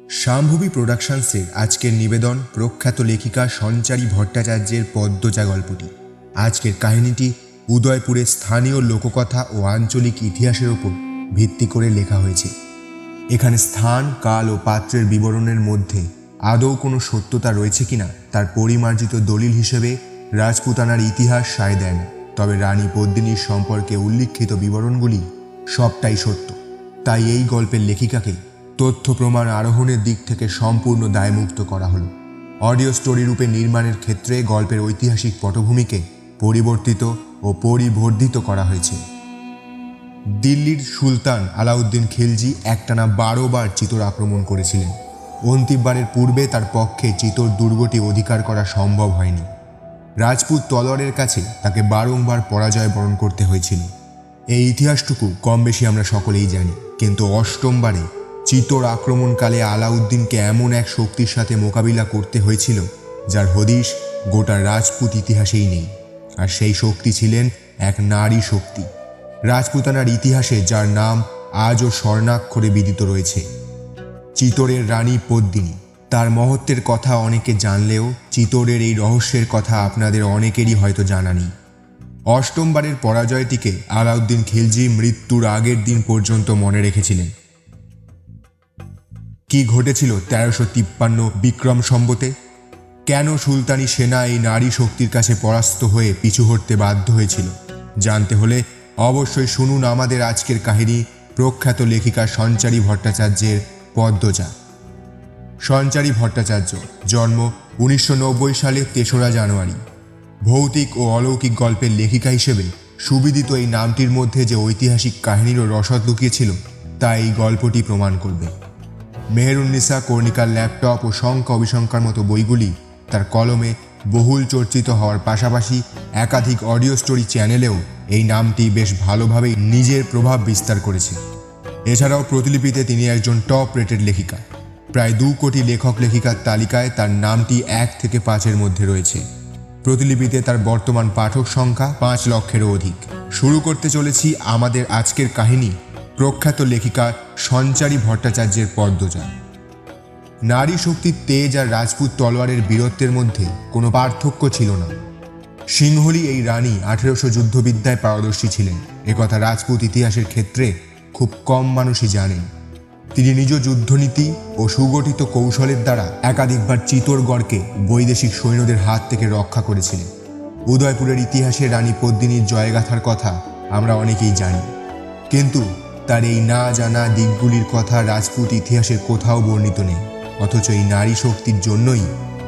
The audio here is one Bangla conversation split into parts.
শাম্ভবী প্রোডাকশনসের আজকের নিবেদন প্রখ্যাত লেখিকা সঞ্চারী ভট্টাচার্যের পদ্মজা গল্পটি। আজকের কাহিনীটি উদয়পুরের স্থানীয় লোককথা ও আঞ্চলিক ইতিহাসের ওপর ভিত্তি করে লেখা হয়েছে। এখানে স্থান, কাল ও পাত্রের বিবরণের মধ্যে আদৌ কোনো সত্যতা রয়েছে কিনা তার পরিমার্জিত দলিল হিসেবে রাজপুতানার ইতিহাস সায় দেয় না। তবে রানী পদ্মিনীর সম্পর্কে উল্লিখিত বিবরণগুলি সবটাই সত্য। তাই এই গল্পের লেখিকাকে তথ্য প্রমাণ আরোহণের দিক থেকে সম্পূর্ণ দায়মুক্ত করা হলো। অডিও স্টোরি রূপে নির্মাণের ক্ষেত্রে গল্পের ঐতিহাসিক পটভূমিকে পরিবর্তিত ও পরিবর্ধিত করা হয়েছে। দিল্লির সুলতান আলাউদ্দিন খিলজি একটানা 12 বার চিতোর আক্রমণ করেছিলেন। অন্তিমবারের পূর্বে তার পক্ষে চিতোর দুর্গটি অধিকার করা সম্ভব হয়নি। রাজপুত তলোয়ারের কাছে তাকে বারংবার পরাজয় বরণ করতে হয়েছিল। এই ইতিহাসটুকু কম বেশি আমরা সকলেই জানি, কিন্তু অষ্টমবারে চিতোর আক্রমণকালে আলাউদ্দিনকে এমন এক শক্তির সাথে মোকাবিলা করতে হয়েছিল যার হদিশ গোটা রাজপুত ইতিহাসেই নেই। আর সেই শক্তি ছিলেন এক নারী শক্তি, রাজপুতানার ইতিহাসে যার নাম আজও স্বর্ণাক্ষরে বিদিত রয়েছে, চিতোরের রানী পদ্মিনী। তার মহত্বের কথা অনেকে জানলেও চিতোরের এই রহস্যের কথা আপনাদের অনেকেরই হয়তো জানা নেই। অষ্টমবারের পরাজয়টিকে আলাউদ্দিন খিলজি মৃত্যুর আগের দিন পর্যন্ত মনে রেখেছিলেন। কি ঘটেছিল 1353 বিক্রম সম্বতে? কেন সুলতানি সেনা এই নারী শক্তির কাছে পরাস্ত হয়ে পিছু হটতে বাধ্য হয়েছিল? জানতে হলে অবশ্যই শুনুন আমাদের আজকের কাহিনী প্রখ্যাত লেখিকা সঞ্চারী ভট্টাচার্যের পদ্মজা। সঞ্চারী ভট্টাচার্য জন্ম 1990 সালে 3রা জানুয়ারি। ভৌতিক ও অলৌকিক গল্পের লেখিকা হিসেবে সুবিদিত এই নামটির মধ্যে যে ঐতিহাসিক কাহিনীরও রসদ লুকিয়েছিল তা এই গল্পটি প্রমাণ করবে। মেহেরুন্নিসা কর্ণিকার ল্যাপটপ ও সংখ্যা অভিসংখ্যার মতো বইগুলি তার কলমে বহুল চর্চিত হওয়ার পাশাপাশি একাধিক অডিও স্টোরি চ্যানেলেও এই নামটি বেশ ভালোভাবেই নিজের প্রভাব বিস্তার করেছে। এছাড়াও প্রতিলিপিতে তিনি একজন টপ রেটেড লেখিকা। প্রায় 2 কোটি লেখক লেখিকার তালিকায় তার নামটি 1 থেকে 5-এর মধ্যে রয়েছে। প্রতিলিপিতে তার বর্তমান পাঠক সংখ্যা 5 লক্ষেরও অধিক। শুরু করতে চলেছি আমাদের আজকের কাহিনী প্রখ্যাত লেখিকা সঞ্চারী ভট্টাচার্যের পদ্মজা। নারী শক্তির তেজ আর রাজপুত তলোয়ারের বীরত্বের মধ্যে কোনো পার্থক্য ছিল না। সিংহলী এই রানী 1800 যুদ্ধবিদ্যায় পারদর্শী ছিলেন, একথা রাজপুত ইতিহাসের ক্ষেত্রে খুব কম মানুষই জানেন। তিনি নিজ যুদ্ধনীতি ও সুগঠিত কৌশলের দ্বারা একাধিকবার চিতোরগড়কে বৈদেশিক সৈন্যদের হাত থেকে রক্ষা করেছিলেন। উদয়পুরের ইতিহাসে রানী পদ্মিনীর জয়গাথার কথা আমরা অনেকেই জানি, কিন্তু তার এই না জানা দিকগুলির কথা রাজপুত ইতিহাসের কোথাও বর্ণিত নেই। অথচ এই নারী শক্তির জন্যই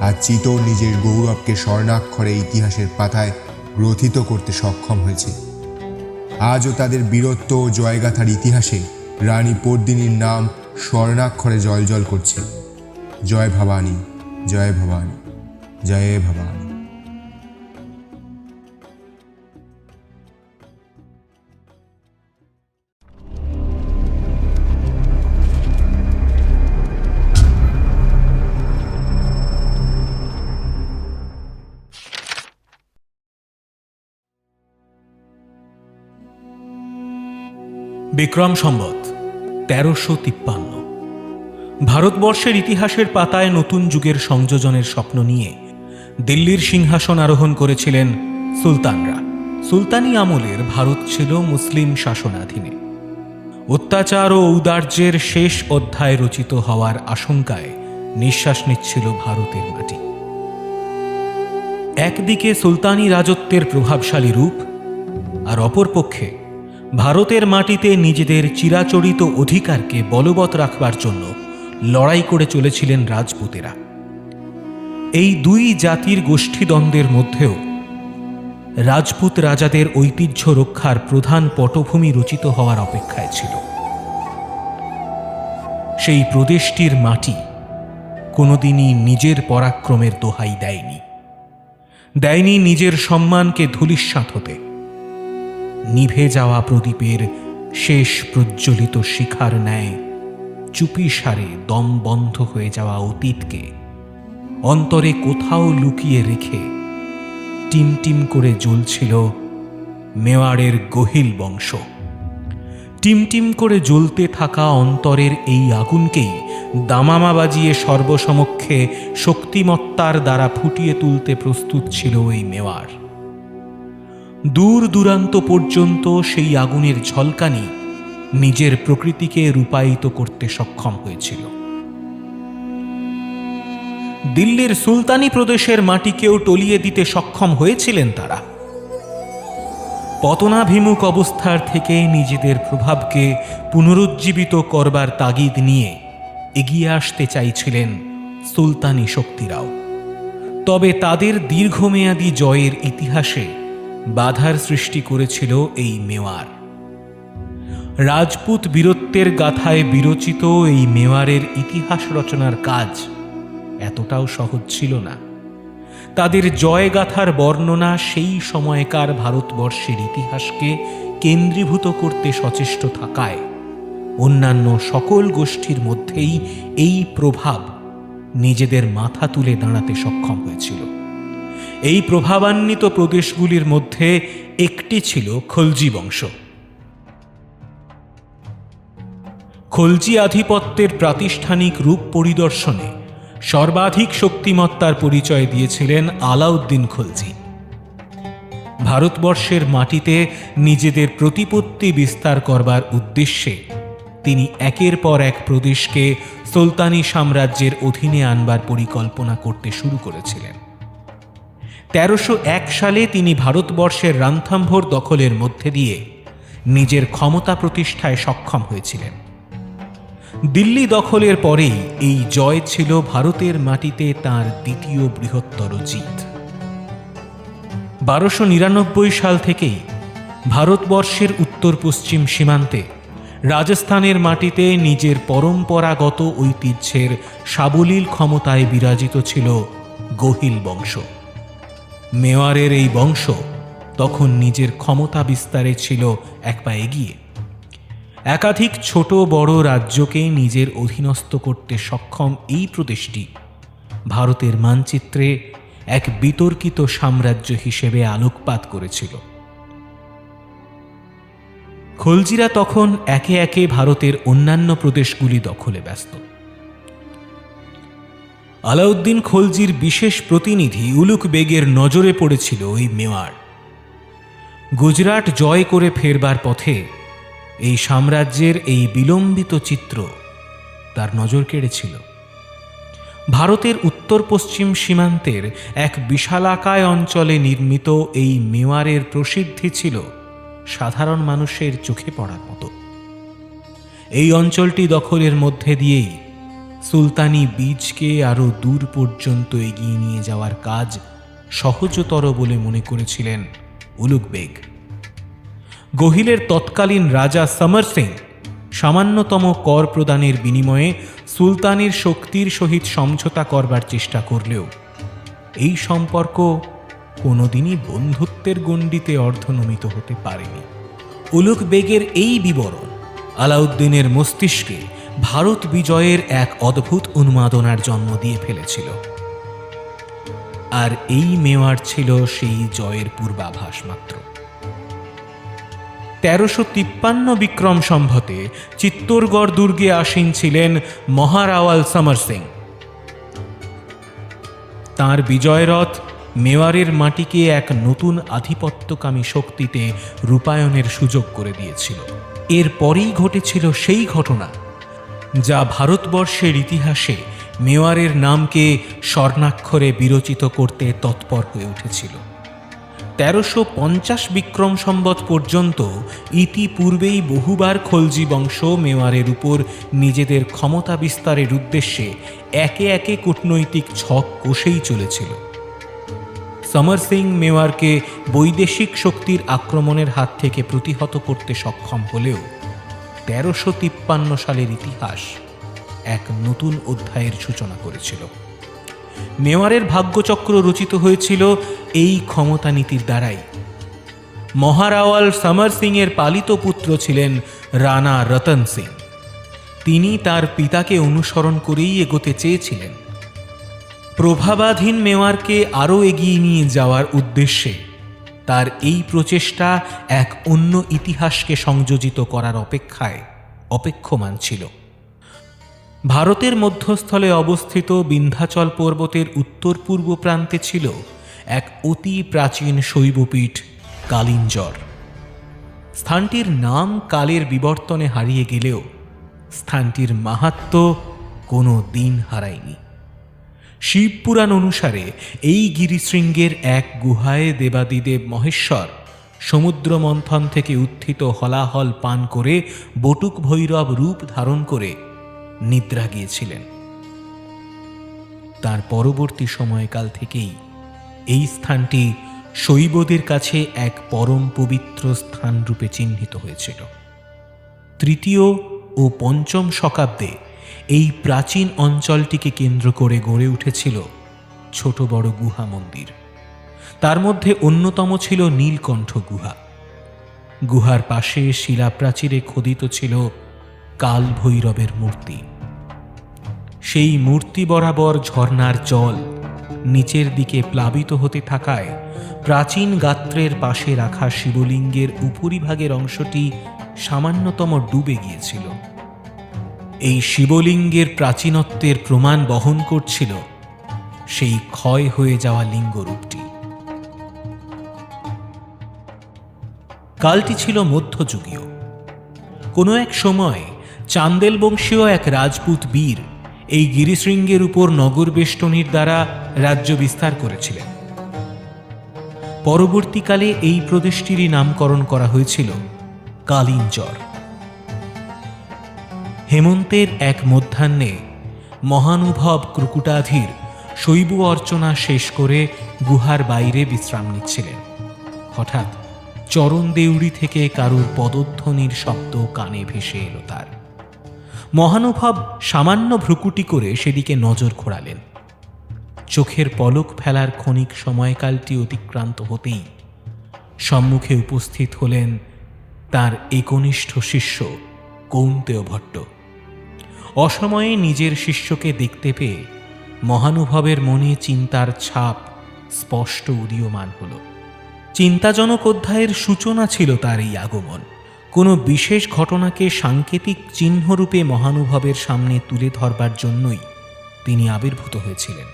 আজ চিতোর নিজের গৌরবকে স্বর্ণাক্ষরে ইতিহাসের পাতায় গ্রথিত করতে সক্ষম হয়েছে। আজও তাদের বীরত্ব ও জয়গাথার ইতিহাসে রানী পদ্মিনীর নাম স্বর্ণাক্ষরে জলজল করছে। জয় ভবানী, জয় ভবানী, জয় ভবানী। বিক্রম সম্বত 1353। ভারতবর্ষের ইতিহাসের পাতায় নতুন যুগের সংযোজনের স্বপ্ন নিয়ে দিল্লির সিংহাসন আরোহণ করেছিলেন সুলতানরা। সুলতানি আমলের ভারত ছিল মুসলিম শাসনাধীনে। অত্যাচার ও ঔদার্যের শেষ অধ্যায় রচিত হওয়ার আশঙ্কায় নিঃশ্বাস নিচ্ছিল ভারতের মাটি। একদিকে সুলতানি রাজত্বের প্রভাবশালী রূপ, আর অপরপক্ষে ভারতের মাটিতে নিজেদের চিরাচরিত অধিকারকে বলবৎ রাখবার জন্য লড়াই করে চলেছিলেন রাজপুতেরা। এই দুই জাতির গোষ্ঠীদ্বন্দ্বের মধ্যেও রাজপুত রাজাদের ঐতিহ্য রক্ষার প্রধান পটভূমি রচিত হওয়ার অপেক্ষায় ছিল। সেই প্রদেশটির মাটি কোনোদিনই নিজের পরাক্রমের দোহাই দেয়নি নিজের সম্মানকে ধূলিসাৎ হতে। নিভে যাওয়া প্রদীপের শেষ প্রজ্বলিত শিখার ন্যায় চুপিসারে দম বন্ধ হয়ে যাওয়া অতীতকে অন্তরে কোথাও লুকিয়ে রেখে টিমটিম করে জ্বলছিল মেওয়াড়ের গহিল বংশ। টিমটিম করে জ্বলতে থাকা অন্তরের এই আগুনকেই দামামা বাজিয়ে সর্বসমক্ষে শক্তিমত্তার দ্বারা ফুটিয়ে তুলতে প্রস্তুত ছিল এই মেওয়ার। দূর দূরান্ত পর্যন্ত সেই আগুনের ঝলকানি নিজের প্রকৃতিকে রূপায়িত করতে সক্ষম হয়েছিল। দিল্লির সুলতানি প্রদেশের মাটিকেও টলিয়ে দিতে সক্ষম হয়েছিলেন তারা। পতনাভিমুখ অবস্থার থেকে নিজেদের প্রভাবকে পুনরুজ্জীবিত করবার তাগিদ নিয়ে এগিয়ে আসতে চাইছিলেন সুলতানি শক্তিরাও। তবে তাদের দীর্ঘমেয়াদী জয়ের ইতিহাসে বাধার সৃষ্টি করেছিল এই মেওয়ার। রাজপুত বীরত্বের গাথায় বিরচিত এই মেওয়ারের ইতিহাস রচনার কাজ এতটাও সহজ ছিল না। তাদের জয়গাথার বর্ণনা সেই সময়কার ভারতবর্ষের ইতিহাসকে কেন্দ্রীভূত করতে সচেষ্ট থাকায় অন্যান্য সকল গোষ্ঠীর মধ্যেই এই প্রভাব নিজেদের মাথা তুলে দাঁড়াতে সক্ষম হয়েছিল। এই প্রভাবান্বিত প্রদেশগুলির মধ্যে একটি ছিল খলজি বংশ। খলজি আধিপত্যের প্রাতিষ্ঠানিক রূপ পরিদর্শনে সর্বাধিক শক্তিমত্তার পরিচয় দিয়েছিলেন আলাউদ্দিন খলজি। ভারতবর্ষের মাটিতে নিজেদের প্রতিপত্তি বিস্তার করবার উদ্দেশ্যে তিনি একের পর এক প্রদেশকে সুলতানি সাম্রাজ্যের অধীনে আনবার পরিকল্পনা করতে শুরু করেছিলেন। 1301 সালে তিনি ভারতবর্ষের রানথাম্ভোর দখলের মধ্যে দিয়ে নিজের ক্ষমতা প্রতিষ্ঠায় সক্ষম হয়েছিলেন। দিল্লি দখলের পরেই এই জয় ছিল ভারতের মাটিতে তাঁর দ্বিতীয় বৃহত্তর জিত। 1299 সাল থেকেই ভারতবর্ষের উত্তর পশ্চিম সীমান্তে রাজস্থানের মাটিতে নিজের পরম্পরাগত ঐতিহ্যের সাবলীল ক্ষমতায় বিরাজিত ছিল গোহিল বংশ। মেওয়ারের এই বংশ তখন নিজের ক্ষমতা বিস্তারে ছিল এক পা এগিয়ে। একাধিক ছোট বড় রাজ্যকে নিজের অধীনস্থ করতে সক্ষম এই প্রদেশটি ভারতের মানচিত্রে এক বিতর্কিত সাম্রাজ্য হিসেবে আলোকপাত করেছিল। খলজিরা তখন একে একে ভারতের অন্যান্য প্রদেশগুলি দখলে ব্যস্ত। আলাউদ্দিন খলজির বিশেষ প্রতিনিধি উলুক বেগের নজরে পড়েছিল ওই মেওয়ার। গুজরাট জয় করে ফেরবার পথে এই সাম্রাজ্যের এই বিলম্বিত চিত্র তার নজর কেড়েছিল। ভারতের উত্তর পশ্চিম সীমান্তের এক বিশালাকায় অঞ্চলে নির্মিত এই মেওয়ারের প্রসিদ্ধি ছিল সাধারণ মানুষের চোখে পড়ার মতো। এই অঞ্চলটি দখলের মধ্যে দিয়েই সুলতানি বীজকে আরো দূর পর্যন্ত এগিয়ে নিয়ে যাওয়ার কাজ সহজতর বলে মনে করেছিলেন উলুক বেগ। গোহিলের তৎকালীন রাজা সমর সিং সামান্যতম কর প্রদানের বিনিময়ে সুলতানের শক্তির সহিত সমঝোতা করবার চেষ্টা করলেও এই সম্পর্ক কোনোদিনই বন্ধুত্বের গণ্ডিতে অর্ধনমিত হতে পারেনি। উলুক বেগের এই বিবরণ আলাউদ্দিনের মস্তিষ্কে ভারত বিজয়ের এক অদ্ভুত উন্মাদনার জন্ম দিয়ে ফেলেছিল। আর এই মেওয়ার ছিল সেই জয়ের পূর্বাভাস মাত্র। 1353 বিক্রম সম্বতে চিত্তোরগড় দুর্গে আসীন ছিলেন মহারাওয়াল সমর সিং। তাঁর বিজয়রথ মেওয়ারের মাটিকে এক নতুন আধিপত্যকামী শক্তিতে রূপায়ণের সুযোগ করে দিয়েছিল। এরপরেই ঘটেছিল সেই ঘটনা যা ভারতবর্ষের ইতিহাসে মেওয়ারের নামকে স্বর্ণাক্ষরে বিরচিত করতে তৎপর হয়ে উঠেছিল। 1350 বিক্রম সম্বত পর্যন্ত ইতিপূর্বেই বহুবার খলজি বংশ মেওয়ারের উপর নিজেদের ক্ষমতা বিস্তারের উদ্দেশ্যে একে একে কূটনৈতিক ছক কষেই চলেছিল। সমর সিং মেওয়ারকে বৈদেশিক শক্তির আক্রমণের হাত থেকে প্রতিহত করতে সক্ষম হলেও 1353 সালের ইতিহাস এক নতুন অধ্যায়ের সূচনা করেছিল। মেওয়ারের ভাগ্যচক্র রচিত হয়েছিল এই ক্ষমতা নীতির দ্বারাই। মহারাওয়াল সমর সিং এর পালিত পুত্র ছিলেন রানা রতন সিং। তিনি তার পিতাকে অনুসরণ করেই এগোতে চেয়েছিলেন। প্রভাবাধীন মেওয়ারকে আরও এগিয়ে নিয়ে যাওয়ার উদ্দেশ্যে তার এই প্রচেষ্টা এক অন্য ইতিহাসকে সংযোজিত করার অপেক্ষায় অপেক্ষমান ছিল। ভারতের মধ্যস্থলে অবস্থিত বিন্ধ্যাচল পর্বতের উত্তর পূর্ব প্রান্তে ছিল এক অতি প্রাচীন শৈবপীঠ কালিঞ্জর। স্থানটির নাম কালের বিবর্তনে হারিয়ে গেলেও স্থানটির মাহাত্ম্য কোনো দিন হারায়নি। শিবপুরাণ অনুসারে এই গিরিশৃঙ্গের এক গুহায় দেবাদিদেব মহেশ্বর সমুদ্র মন্থন থেকে উত্থিত হলাহল পান করে বটুক ভৈরব রূপ ধারণ করে নিদ্রা গিয়েছিলেন। তার পরবর্তী সময়কাল থেকেই এই স্থানটি শৈবদের কাছে এক পরম পবিত্র স্থান রূপে চিহ্নিত হয়েছিল। তৃতীয় ও পঞ্চম শতাব্দে এই প্রাচীন অঞ্চলটিকে কেন্দ্র করে গড়ে উঠেছিল ছোট বড় গুহা মন্দির। তার মধ্যে অন্যতম ছিল নীলকণ্ঠ গুহা। গুহার পাশে শিলাপ্রাচীরে খোদিত ছিল কাল ভৈরবের মূর্তি। সেই মূর্তি বরাবর ঝর্ণার জল নিচের দিকে প্লাবিত হতে থাকায় প্রাচীন গাত্রের পাশে রাখা শিবলিঙ্গের উপরিভাগের অংশটি সামান্যতম ডুবে গিয়েছিল। এই শিবলিঙ্গের প্রাচীনত্বের প্রমাণ বহন করছিল সেই ক্ষয় হয়ে যাওয়া লিঙ্গরূপটি। কালটি ছিল মধ্যযুগীয়। কোনো এক সময় চান্দেল বংশীয় এক রাজপুত বীর এই গিরিশৃঙ্গের উপর নগর বেষ্টনীর দ্বারা রাজ্য বিস্তার করেছিলেন। পরবর্তীকালে এই প্রদেশটিরই নামকরণ করা হয়েছিল কালিঞ্জর। হেমন্তের এক মধ্যাহ্নে মহানুভব ক্রুকুটাধীর শৈব অর্চনা শেষ করে গুহার বাইরে বিশ্রাম নিচ্ছিলেন। হঠাৎ চরণ দেউড়ি থেকে কারুর পদধ্বনির শব্দ কানে ভেসে এলো তার। মহানুভব সামান্য ভ্রুকুটি করে সেদিকে নজর ঘোরালেন। চোখের পলক ফেলার ক্ষণিক সময়কালটি অতিক্রান্ত হতেই সম্মুখে উপস্থিত হলেন তার একনিষ্ঠ শিষ্য কৌন্তেয় ভট্ট। অসময়ে নিজের শিষ্যকে দেখতে পেয়ে মহানুভবের মনে চিন্তার ছাপ স্পষ্ট উদীয়মান হল। চিন্তাজনক অধ্যায়ের সূচনা ছিল তার এই আগমন। কোনো বিশেষ ঘটনাকে সাংকেতিক চিহ্নরূপে মহানুভবের সামনে তুলে ধরবার জন্যই তিনি আবির্ভূত হয়েছিলেন।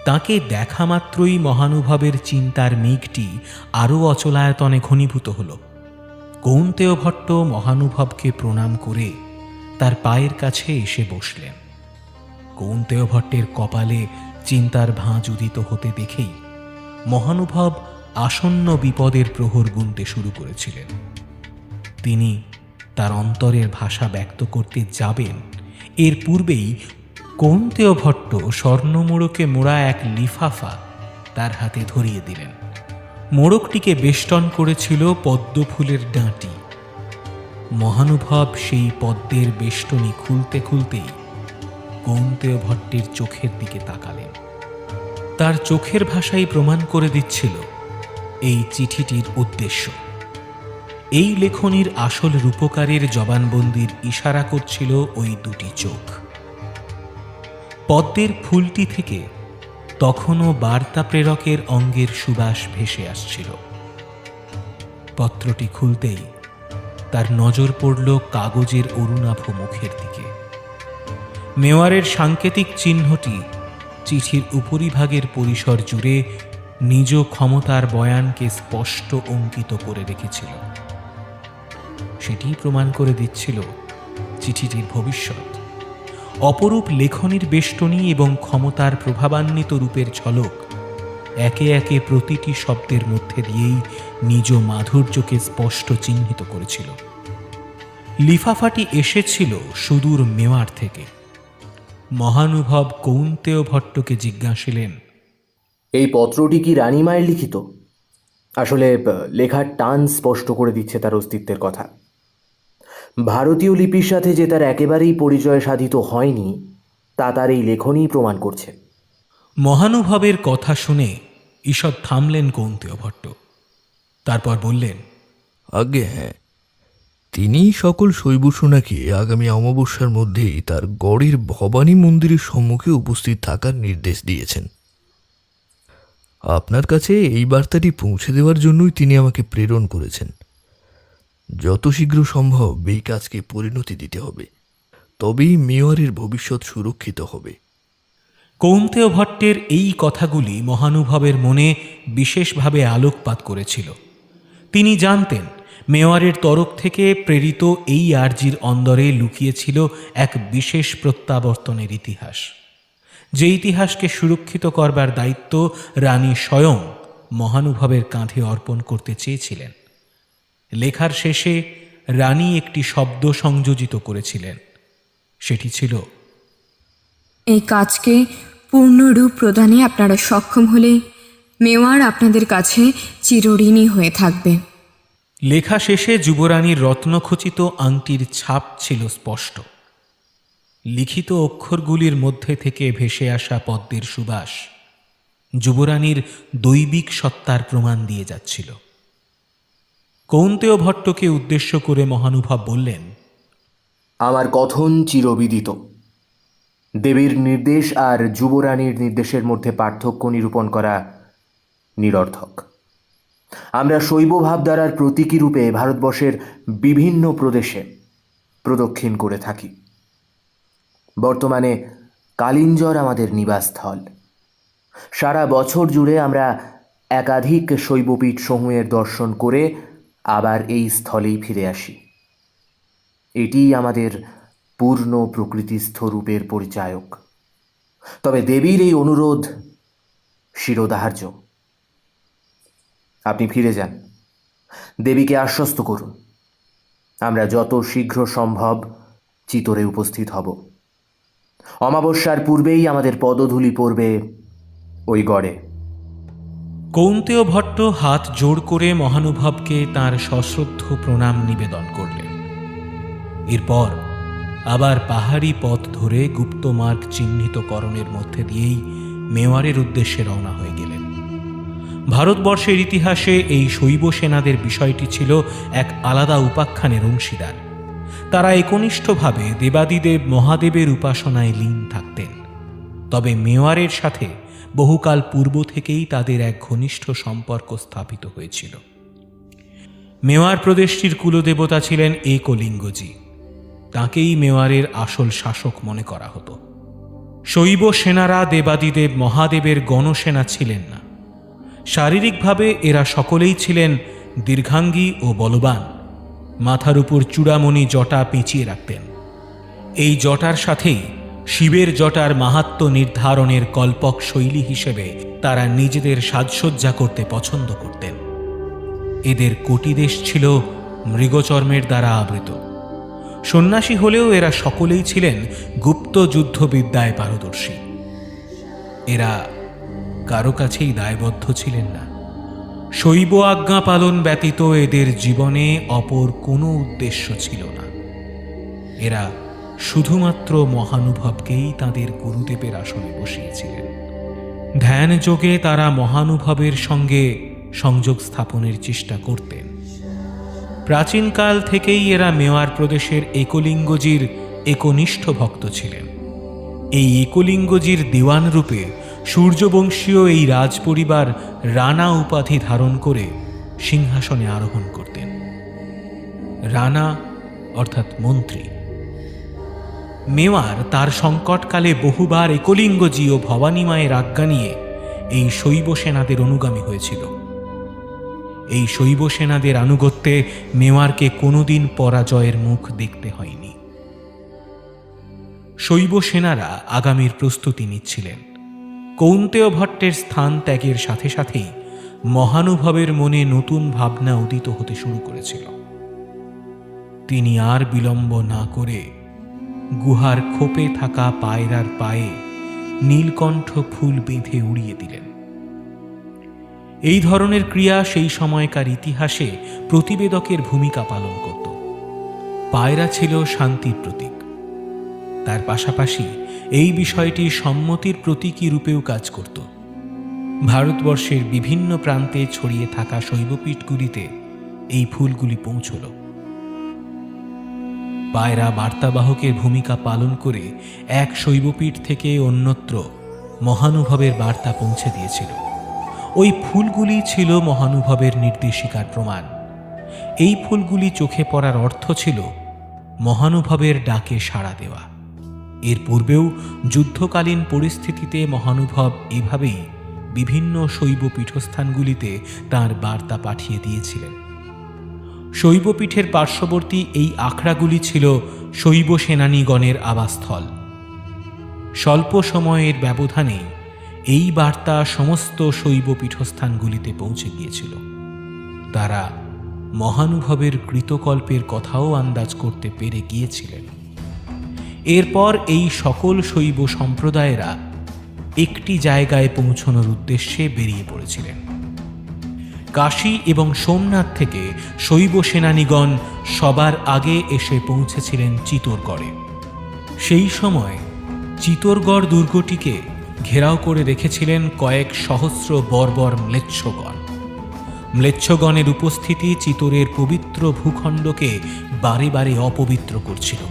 তাকে দেখা মাত্রই মহানুভবের চিন্তার মেঘটি আরও অচলায়তনে ঘনীভূত হল। কৌন্তেয় ভট্ট মহানুভবকে প্রণাম করে তার পায়ের কাছে এসে বসলেন। কৌন্তেয় ভট্টের কপালে চিন্তার ভাঁজ উদিত হতে দেখেই মহানুভব আসন্ন বিপদের প্রহর গুনতে শুরু করেছিলেন। তিনি তার অন্তরের ভাষা ব্যক্ত করতে যাবেন এর পূর্বেই কৌন্তেয় ভট্ট স্বর্ণমোড়কে মোড়া এক লিফাফা তার হাতে ধরিয়ে দিলেন। মোড়কটিকে বেষ্টন করেছিল পদ্মফুলের ডাঁটি। মহানুভব সেই পদ্মের বেষ্টনী খুলতে খুলতেই কৌন্তেয় ভট্টের চোখের দিকে তাকালেন। তার চোখের ভাষাই প্রমাণ করে দিচ্ছিল এই চিঠিটির উদ্দেশ্য। এই লেখনীর আসল রূপকারের জবানবন্দির ইশারা করছিল ওই দুটি চোখ। পদ্মের ফুলটি থেকে তখনও বার্তা প্রেরকের অঙ্গের সুবাস ভেসে আসছিল। পত্রটি খুলতেই তার নজর পড়ল কাগজের অরুণাভ মুখের দিকে। মেওয়ারের সাংকেতিক চিহ্নটি চিঠির উপরিভাগের পরিসর জুড়ে নিজ ক্ষমতার বয়ানকে স্পষ্ট অঙ্কিত করে রেখেছিল। সেটি প্রমাণ করে দিচ্ছিল চিঠিটির ভবিষ্যৎ। অপরূপ লেখনীর বেষ্টনী এবং ক্ষমতার প্রভাবান্বিত রূপের ঝলক একে একে প্রতিটি শব্দের মধ্যে দিয়েই নিজ মাধুর্যকে স্পষ্ট চিহ্নিত করেছিল। লিফাফাটি এসেছিল সুদূর মেওয়ার থেকে। মহানুভব কৌন্তেয় ভট্টকে জিজ্ঞাসিলেন, এই পত্রটি কি রানীমায়ের লিখিত? আসলে লেখার টান স্পষ্ট করে দিচ্ছে তার অস্তিত্বের কথা। ভারতীয় লিপির সাথে যে তার একেবারেই পরিচয় সাধিত হয়নি তা তার এই লেখনই প্রমাণ করছে। মহানুভবের কথা শুনে ঈষৎ থামলেন কৌন্তেয় ভট্ট। তারপর বললেন, আজ্ঞে হ্যাঁ, তিনি সকল শৈবসোনাকে আগামী অমাবস্যার মধ্যেই তার গড়ের ভবানী মন্দিরের সম্মুখে উপস্থিত থাকার নির্দেশ দিয়েছেন। আপনার কাছে এই বার্তাটি পৌঁছে দেওয়ার জন্যই তিনি আমাকে প্রেরণ করেছেন। যত শীঘ্র সম্ভব এই কাজকে পরিণতি দিতে হবে। তবেই মেওয়ারের ভবিষ্যৎ সুরক্ষিত হবে। কৌন্তেয় ভট্টের এই কথাগুলি মহানুভবের মনে বিশেষভাবে আলোকপাত করেছিল। তিনি জানতেন মেওয়ারের তরফ থেকে প্রেরিত এই আর্জির অন্দরে লুকিয়েছিল এক বিশেষ প্রত্যাবর্তনের ইতিহাস, যে ইতিহাসকে সুরক্ষিত করবার দায়িত্ব রানী স্বয়ং মহানুভবের কাঁধে অর্পণ করতে চেয়েছিলেন। লেখার শেষে রানী একটি শব্দ সংযোজিত করেছিলেন, সেটি ছিল, এই কাজকে পূর্ণ রূপ প্রদানে আপনারা সক্ষম হলে মেওয়ার আপনাদের কাছে চিরঋণী হয়ে থাকবে। লেখা শেষে যুবরানীর রত্নখচিত আংটির ছাপ ছিল স্পষ্ট। লিখিত অক্ষরগুলির মধ্যে থেকে ভেসে আসা পদ্মের সুবাস যুবরানীর দৈবিক সত্তার প্রমাণ দিয়ে যাচ্ছিল। কৌন্তেয় ভট্টকে উদ্দেশ্য করে মহানুভব বললেন, আমার কথন চিরবিদিত। দেবীর নির্দেশ আর যুবরানীর নির্দেশের মধ্যে পার্থক্য নিরূপণ করা নিরর্থক। আমরা শৈব ভাবধারার প্রতীকী রূপে ভারতবর্ষের বিভিন্ন প্রদেশে প্রদক্ষিণ করে থাকি। বর্তমানে কালিঞ্জর আমাদের নিবাসস্থল। সারা বছর জুড়ে আমরা একাধিক শৈবপীঠ সমূহের দর্শন করে আবার এই স্থলেই ফিরে আসি। এটি আমাদের পূর্ণ প্রকৃতিস্থ রূপের পরিচায়ক। তবে দেবীর এই অনুরোধ শিরোধার্য। আপনি ফিরে যান, দেবীকে আশ্বস্ত করুন। আমরা যত শীঘ্র সম্ভব চিতরে উপস্থিত হব। অমাবস্যার পূর্বেই আমাদের পদধূলি পড়বে ওই গড়ে। কৌন্তেয় ভট্ট হাত জোড় করে মহানুভবকে তাঁর সশ্রদ্ধ প্রণাম নিবেদন করলেন। এরপর আবার পাহাড়ি পথ ধরে গুপ্তমার্গ চিহ্নিতকরণের মধ্যে দিয়েই মেওয়ারের উদ্দেশ্যে রওনা হয়ে গেলেন। ভারতবর্ষের ইতিহাসে এই শৈব সেনাদের বিষয়টি ছিল এক আলাদা উপাখ্যানের অংশীদার। তারা একনিষ্ঠভাবে দেবাদিদেব মহাদেবের উপাসনায় লীন থাকতেন। তবে মেওয়ারের সাথে বহুকাল পূর্ব থেকেই তাদের এক ঘনিষ্ঠ সম্পর্ক স্থাপিত হয়েছিল। মেওয়ার প্রদেশটির কুলদেবতা ছিলেন একলিঙ্গজি। তাঁকেই মেওয়ারের আসল শাসক মনে করা হতো। শৈব সেনারা দেবাদিদেব মহাদেবের গণসেনা ছিলেন না। শারীরিকভাবে এরা সকলেই ছিলেন দীর্ঘাঙ্গী ও বলবান। মাথার উপর চূড়ামণি জটা পেঁচিয়ে রাখতেন। এই জটার সাথেই শিবের জটার মাহাত্ম্য নির্ধারণের কল্পক শৈলী হিসেবে তারা নিজেদের সাজসজ্জা করতে পছন্দ করতেন। এদের কোটিদেশ ছিল মৃগচর্মের দ্বারা আবৃত। সন্ন্যাসী হলেও এরা সকলেই ছিলেন গুপ্ত যুদ্ধবিদ্যায় পারদর্শী। এরা কারো কাছেই দায়বদ্ধ ছিলেন না। শৈব আজ্ঞা পালন ব্যতীত এদের জীবনে অপর কোনো উদ্দেশ্য ছিল না। এরা শুধুমাত্র মহানুভবকেই তাদের গুরুদেবের আসনে বসিয়েছিলেন। ধ্যান যোগে তারা মহানুভবের সঙ্গে সংযোগ স্থাপনের চেষ্টা করতেন। প্রাচীনকাল থেকেই এরা মেওয়ার প্রদেশের একলিঙ্গজির একনিষ্ঠ ভক্ত ছিলেন। এই একলিঙ্গজির দেওয়ান রূপে সূর্যবংশীয় এই রাজপরিবার রানা উপাধি ধারণ করে সিংহাসনে আরোহণ করতেন। রানা অর্থাৎ মন্ত্রী। মেওয়ার তার সংকটকালে বহুবার একলিঙ্গজি ও ভবানী মায়ের আজ্ঞা নিয়ে এই শৈব সেনাদের অনুগামী হয়েছিল। এই শৈব সেনাদের আনুগত্যে মেওয়ারকে কোনোদিন পরাজয়ের মুখ দেখতে হয়নি। শৈব সেনারা আগামীর প্রস্তুতি নিচ্ছিলেন। কৌন্তেয় ভট্টের স্থান ত্যাগের সাথে সাথেই মহানুভবের মনে নতুন ভাবনা উদিত হতে শুরু করেছিল। তিনি আর বিলম্ব না করে গুহার খোপে থাকা পায়রার পায়ে নীলকণ্ঠ ফুল বেঁধে উড়িয়ে দিলেন। এই ধরনের ক্রিয়া সেই সময়কার ইতিহাসে প্রতিবেদকের ভূমিকা পালন করত। পায়রা ছিল শান্তির প্রতীক। তার পাশাপাশি এই বিষয়টি সম্মতির প্রতীকী রূপেও কাজ করত। ভারতবর্ষের বিভিন্ন প্রান্তে ছড়িয়ে থাকা শৈবপীঠগুলিতে এই ফুলগুলি পৌঁছল। পায়রা বার্তাবাহকের ভূমিকা পালন করে এক শৈবপীঠ থেকে অন্যত্র মহানুভবের বার্তা পৌঁছে দিয়েছিল। ওই ফুলগুলি ছিল মহানুভবের নির্দেশিকার প্রমাণ। এই ফুলগুলি চোখে পড়ার অর্থ ছিল মহানুভবের ডাকে সাড়া দেওয়া। এর পূর্বেও যুদ্ধকালীন পরিস্থিতিতে মহানুভব এভাবেই বিভিন্ন শৈব পীঠস্থানগুলিতে তাঁর বার্তা পাঠিয়ে দিয়েছিলেন। শৈবপীঠের পার্শ্ববর্তী এই আখড়াগুলি ছিল শৈব সেনানীগণের আবাসস্থল। স্বল্প সময়ের ব্যবধানে এই বার্তা সমস্ত শৈব পীঠস্থানগুলিতে পৌঁছে গিয়েছিল। তারা মহানুভবের কৃতকল্পের কথাও আন্দাজ করতে পেরে গিয়েছিলেন। এরপর এই সকল শৈব সম্প্রদায়েরা একটি জায়গায় পৌঁছানোর উদ্দেশ্যে বেরিয়ে পড়েছিলেন। কাশী এবং সোমনাথ থেকে শৈব সেনানীগণ সবার আগে এসে পৌঁছেছিলেন চিতোরগড়ে। সেই সময় চিতোরগড় দুর্গটিকে ঘেরাও করে রেখেছিলেন কয়েক সহস্র বর্বর ম্লেচ্ছগণ। ম্লেচ্ছগণের উপস্থিতি চিতোরের পবিত্র ভূখণ্ডকে বারে বারে অপবিত্র করছিল।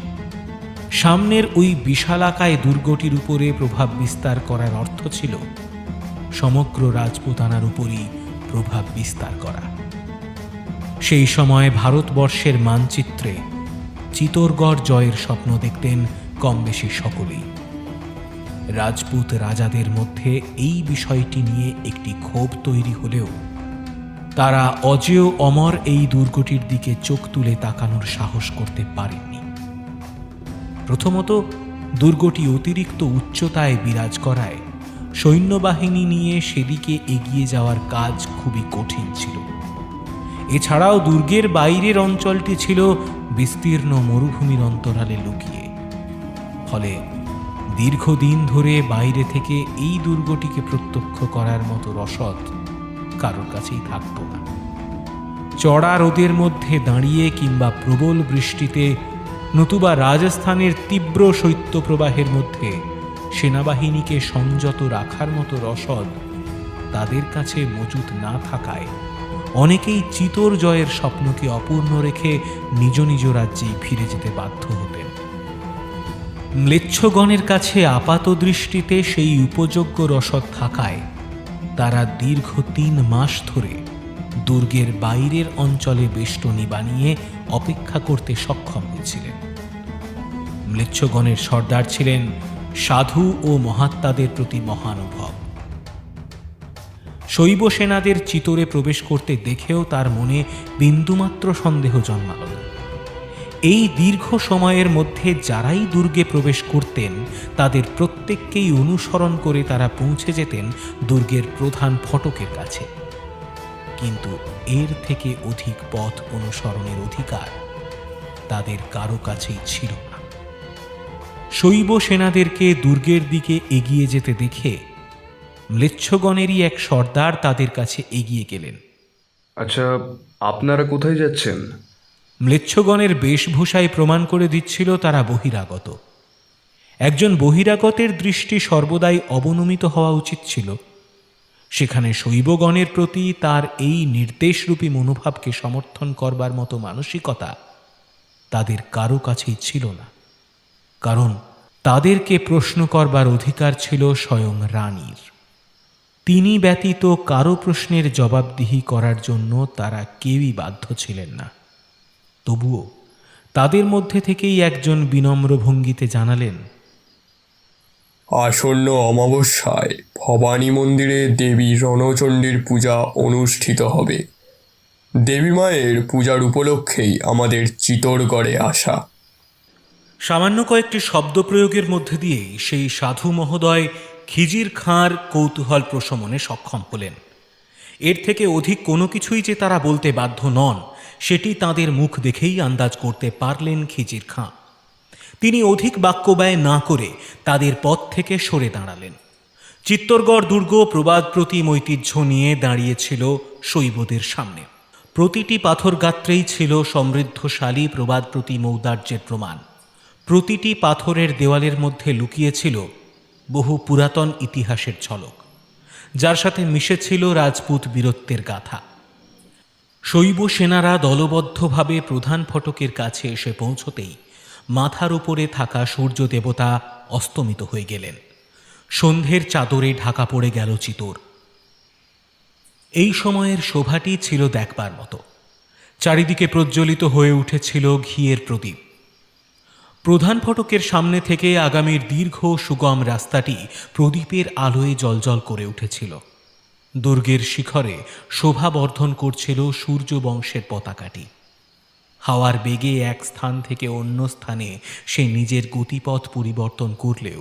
সামনের ওই বিশালাকায় দুর্গটির উপরে প্রভাব বিস্তার করার অর্থ ছিল সমগ্র রাজপুতানার উপরই প্রভাব বিস্তার করা। সেই সময় ভারতবর্ষের মানচিত্রে চিতোরগড় জয়ের স্বপ্ন দেখতেন কম বেশি সকলেই। রাজপুত রাজাদের মধ্যে এই বিষয়টি নিয়ে একটি ক্ষোভ তৈরি হলেও তারা অজেয় অমর এই দুর্গটির দিকে চোখ তুলে তাকানোর সাহস করতে পারেননি। প্রথমত, দুর্গটি অতিরিক্ত উচ্চতায় বিরাজ করায় সৈন্যবাহিনী নিয়ে সেদিকে এগিয়ে যাওয়ার কাজ খুবই কঠিন ছিল। এছাড়াও দুর্গের বাইরের অঞ্চলটি ছিল বিস্তীর্ণ মরুভূমির অন্তরালে লুকিয়ে, ফলে দীর্ঘদিন ধরে বাইরে থেকে এই দুর্গটিকে প্রত্যক্ষ করার মতো রসদ কারোর কাছেই থাকত না। চড়া রোদের মধ্যে দাঁড়িয়ে কিংবা প্রবল বৃষ্টিতে নতুবা রাজস্থানের তীব্র শৈত্যপ্রবাহের মধ্যে সেনাবাহিনীকে সংযত রাখার মতো রসদ তাদের কাছে মজুদ না থাকায় অনেকেই চিতোর জয়ের স্বপ্নকে অপূর্ণ রেখে নিজ নিজ রাজ্যেই ফিরে যেতে বাধ্য হতেন। ম্লেচ্ছগণের কাছে আপাত দৃষ্টিতে সেই উপযোগ্য রসদ থাকায় তারা দীর্ঘ 3 মাস ধরে দুর্গের বাইরের অঞ্চলে বেষ্টনী বানিয়ে অপেক্ষা করতে সক্ষম হয়েছিলেন। ম্লেচ্ছগণের সর্দার ছিলেন সাধু ও মহাত্মাদের প্রতি মহানুভব। শৈব সেনাদের চিতোরে প্রবেশ করতে দেখেও তার মনে বিন্দুমাত্র সন্দেহ জন্মাল না। এই দীর্ঘ সময়ের মধ্যে যারাই দুর্গে প্রবেশ করতেন তাদের প্রত্যেককেই অনুসরণ করে তারা পৌঁছে যেতেন দুর্গের প্রধান ফটকের কাছে। কিন্তু এর থেকে অধিক পথ অনুসরণের অধিকার তাদের কারো কাছেই ছিল না। শৈব সেনাদেরকে দুর্গের দিকে এগিয়ে যেতে দেখে ম্লেচ্ছগণেরই এক সর্দার তাদের কাছে এগিয়ে গেলেন। আচ্ছা, আপনারা কোথায় যাচ্ছেন? ম্লেচ্ছগণের বেশভূষায় প্রমাণ করে দিচ্ছিল তারা বহিরাগত। একজন বহিরাগতের দৃষ্টি সর্বদাই অবনমিত হওয়া উচিত ছিল। সেখানে শৈবগণের প্রতি তার এই নির্দেশরূপী মনোভাবকে সমর্থন করবার মতো মানসিকতা তাদের কারো কাছেই ছিল না, কারণ তাদেরকে প্রশ্ন করবার অধিকার ছিল স্বয়ং রানীর। তিনি ব্যতীত কারো প্রশ্নের জবাবদিহি করার জন্য তারা কেউই বাধ্য ছিলেন না। তবুও তাদের মধ্যে থেকেই একজন বিনম্র ভঙ্গিতে জানালেন, আসন্ন অমাবস্যায় ভবানী মন্দিরে দেবী রণচণ্ডীর পূজা অনুষ্ঠিত হবে। দেবী মায়ের পূজার উপলক্ষেই আমাদের চিতোরগড়ে আসা। সামান্য কয়েকটি শব্দ প্রয়োগের মধ্যে দিয়েই সেই সাধু মহোদয় খিজির খাঁর কৌতূহল প্রশমনে সক্ষম হলেন। এর থেকে অধিক কোনো কিছুই যে তারা বলতে বাধ্য নন সেটি তাদের মুখ দেখেই আন্দাজ করতে পারলেন খিজির খাঁ। তিনি অধিক বাক্য ব্যয় না করে তাদের পথ থেকে সরে দাঁড়ালেন। চিত্তরগড় দুর্গ প্রবাদ প্রতিম ঐতিহ্য নিয়ে দাঁড়িয়েছিল শৈবদের সামনে। প্রতিটি পাথর গাত্রেই ছিল সমৃদ্ধশালী প্রবাদ প্রতিম ঔদার্যের প্রমাণ। প্রতিটি পাথরের দেওয়ালের মধ্যে লুকিয়েছিল বহু পুরাতন ইতিহাসের ঝলক, যার সাথে মিশেছিল রাজপুত বীরত্বের গাথা। শৈব সেনারা দলবদ্ধভাবে প্রধান ফটকের কাছে এসে পৌঁছতেই মাথার উপরে থাকা সূর্য দেবতা অস্তমিত হয়ে গেলেন। সন্ধ্যের চাদরে ঢাকা পড়ে গেল চিতোর। এই সময়ের শোভাটি ছিল দেখবার মতো। চারিদিকে প্রজ্বলিত হয়ে উঠেছিল ঘিয়ের প্রদীপ। প্রধান ফটকের সামনে থেকে আগামীর দীর্ঘ সুগম রাস্তাটি প্রদীপের আলোয় জ্বলজ্বল করে উঠেছিল। দুর্গের শিখরে শোভা বর্ধন করছিল সূর্য বংশের পতাকাটি। হাওয়ার বেগে এক স্থান থেকে অন্য স্থানে সে নিজের গতিপথ পরিবর্তন করলেও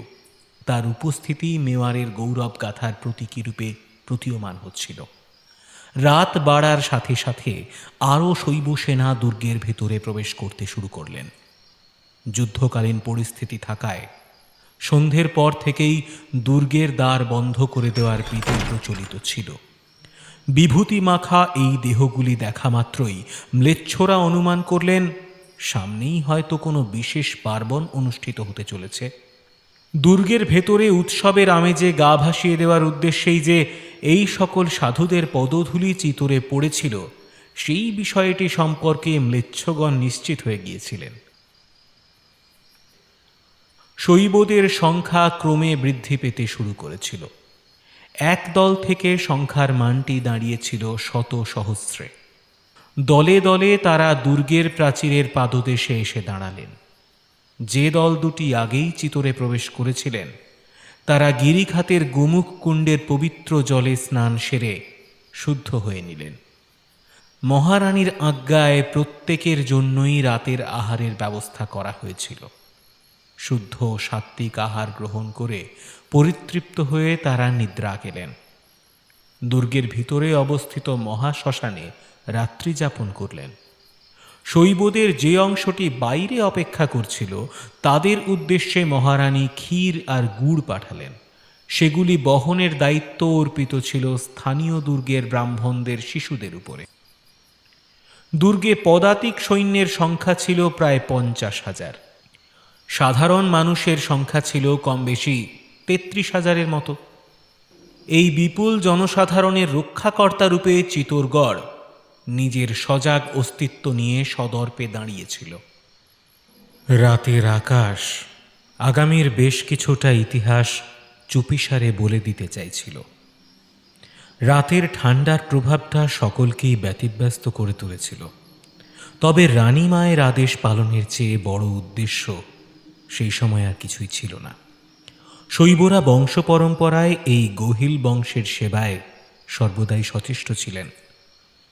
তার উপস্থিতি মেওয়ারের গৌরব গাথার প্রতীকী রূপে প্রতীয়মান হচ্ছিল। রাত বাড়ার সাথে সাথে আরও শৈব সেনা দুর্গের ভেতরে প্রবেশ করতে শুরু করলেন। যুদ্ধকালীন পরিস্থিতি থাকায় সন্ধ্যের পর থেকেই দুর্গের দ্বার বন্ধ করে দেওয়ার বিধি প্রচলিত ছিল। বিভূতি মাখা এই দেহগুলি দেখা মাত্রই ম্লেচ্ছরা অনুমান করলেন সামনেই হয়তো কোনো বিশেষ পার্বণ অনুষ্ঠিত হতে চলেছে। দুর্গের ভেতরে উৎসবের আমেজে গা ভাসিয়ে দেওয়ার উদ্দেশ্যেই যে এই সকল সাধুদের পদধূলি চিতরে পড়েছিল, সেই বিষয়টি সম্পর্কে ম্লেচ্ছগণ নিশ্চিত হয়ে গিয়েছিলেন। শৈবদের সংখ্যা ক্রমে বৃদ্ধি পেতে শুরু করেছিল। এক দল থেকে সংখ্যার মানটি দাঁড়িয়েছিল শত সহস্রে। দলে দলে তারা দুর্গের প্রাচীরের পাদদেশে এসে দাঁড়ালেন। যে দল দুটি আগেই চিতরে প্রবেশ করেছিলেন তারা গিরিখাতের গোমুখ কুণ্ডের পবিত্র জলে স্নান সেরে শুদ্ধ হয়ে নিলেন। মহারানীর আজ্ঞায় প্রত্যেকের জন্যই রাতের আহারের ব্যবস্থা করা হয়েছিল। শুদ্ধ সাত্ত্বিক আহার গ্রহণ করে পরিতৃপ্ত হয়ে তারা নিদ্রা গেলেন। দুর্গের ভিতরে অবস্থিত মহাশ্মশানে রাত্রি যাপন করলেন। শৈবদের যে অংশটি বাইরে অপেক্ষা করছিল তাদের উদ্দেশ্যে মহারানী ক্ষীর আর গুড় পাঠালেন। সেগুলি বহনের দায়িত্ব অর্পিত ছিল স্থানীয় দুর্গের ব্রাহ্মণদের শিশুদের উপরে। দুর্গে পদাতিক সৈন্যের সংখ্যা ছিল প্রায় 50,000। সাধারণ মানুষের সংখ্যা ছিল কম বেশি 33,000-এর মতো। এই বিপুল জনসাধারণের রক্ষাকর্তা রূপে চিতোরগড় নিজের সজাগ অস্তিত্ব নিয়ে সদর্পে দাঁড়িয়েছিল। রাতের আকাশ আগামীর বেশ কিছুটা ইতিহাস চুপিসারে বলে দিতে চাইছিল। রাতের ঠান্ডার প্রভাবটা সকলকেই ব্যতিব্যস্ত করে তুলেছিল। তবে রানী মায়ের আদেশ পালনের চেয়ে বড় উদ্দেশ্য সেই সময় আর কিছুই ছিল না। শৈবরা বংশ পরম্পরায় এই গহিল বংশের সেবায় সর্বদাই সচেষ্ট ছিলেন,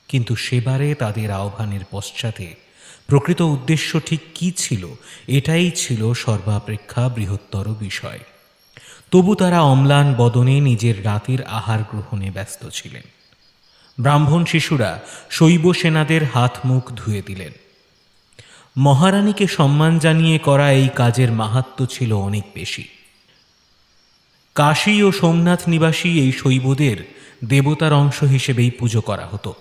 কিন্তু সেবারে তাদের আহ্বানের পশ্চাতে প্রকৃত উদ্দেশ্য ঠিক কী ছিল এটাই ছিল সর্বাপেক্ষা বৃহত্তর বিষয়। তবু তারা অম্লান বদনে নিজের রাতের আহার গ্রহণে ব্যস্ত ছিলেন। ব্রাহ্মণ শিশুরা শৈব সেনাদের হাত মুখ ধুয়ে দিলেন। মহারানীকে সম্মান জানিয়ে করা এই কাজের মাহাত্ম্য ছিল অনেক বেশি। কাশী ও সোমনাথ নিবাসী এই শৈবদের দেবতার অংশ হিসেবেই পুজো করা হতো।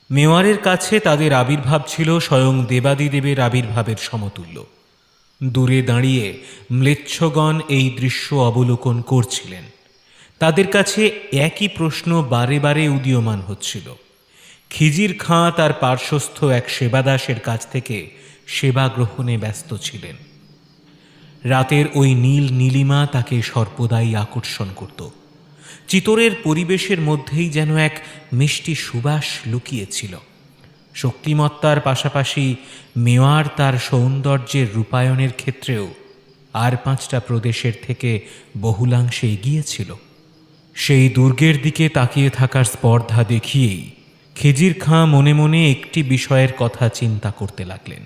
মেওয়ারের কাছে তাদের আবির্ভাব ছিল স্বয়ং দেবাদিদেবের আবির্ভাবের সমতুল্য। দূরে দাঁড়িয়ে ম্লেচ্ছগণ এই দৃশ্য অবলোকন করছিলেন। তাদের কাছে একই প্রশ্ন বারে বারে উদীয়মান হচ্ছিল। খিজির খাঁ তার পার্শ্বস্থ এক সেবাদাসের কাছ থেকে সেবা গ্রহণে ব্যস্ত ছিলেন। রাতের ওই নীল নীলিমা তাকে সর্বদাই আকর্ষণ করত। চিতোরের পরিবেশের মধ্যেই যেন এক মিষ্টি সুবাস লুকিয়েছিল। শক্তিমত্তার পাশাপাশি মেওয়ার তার সৌন্দর্যের রূপায়ণের ক্ষেত্রেও আর 5টা প্রদেশের থেকে বহুলাংশে এগিয়েছিল। সেই দুর্গের দিকে তাকিয়ে থাকার স্পর্ধা দেখিয়েই খিজির খাঁ মনে মনে একটি বিষয়ের কথা চিন্তা করতে লাগলেন।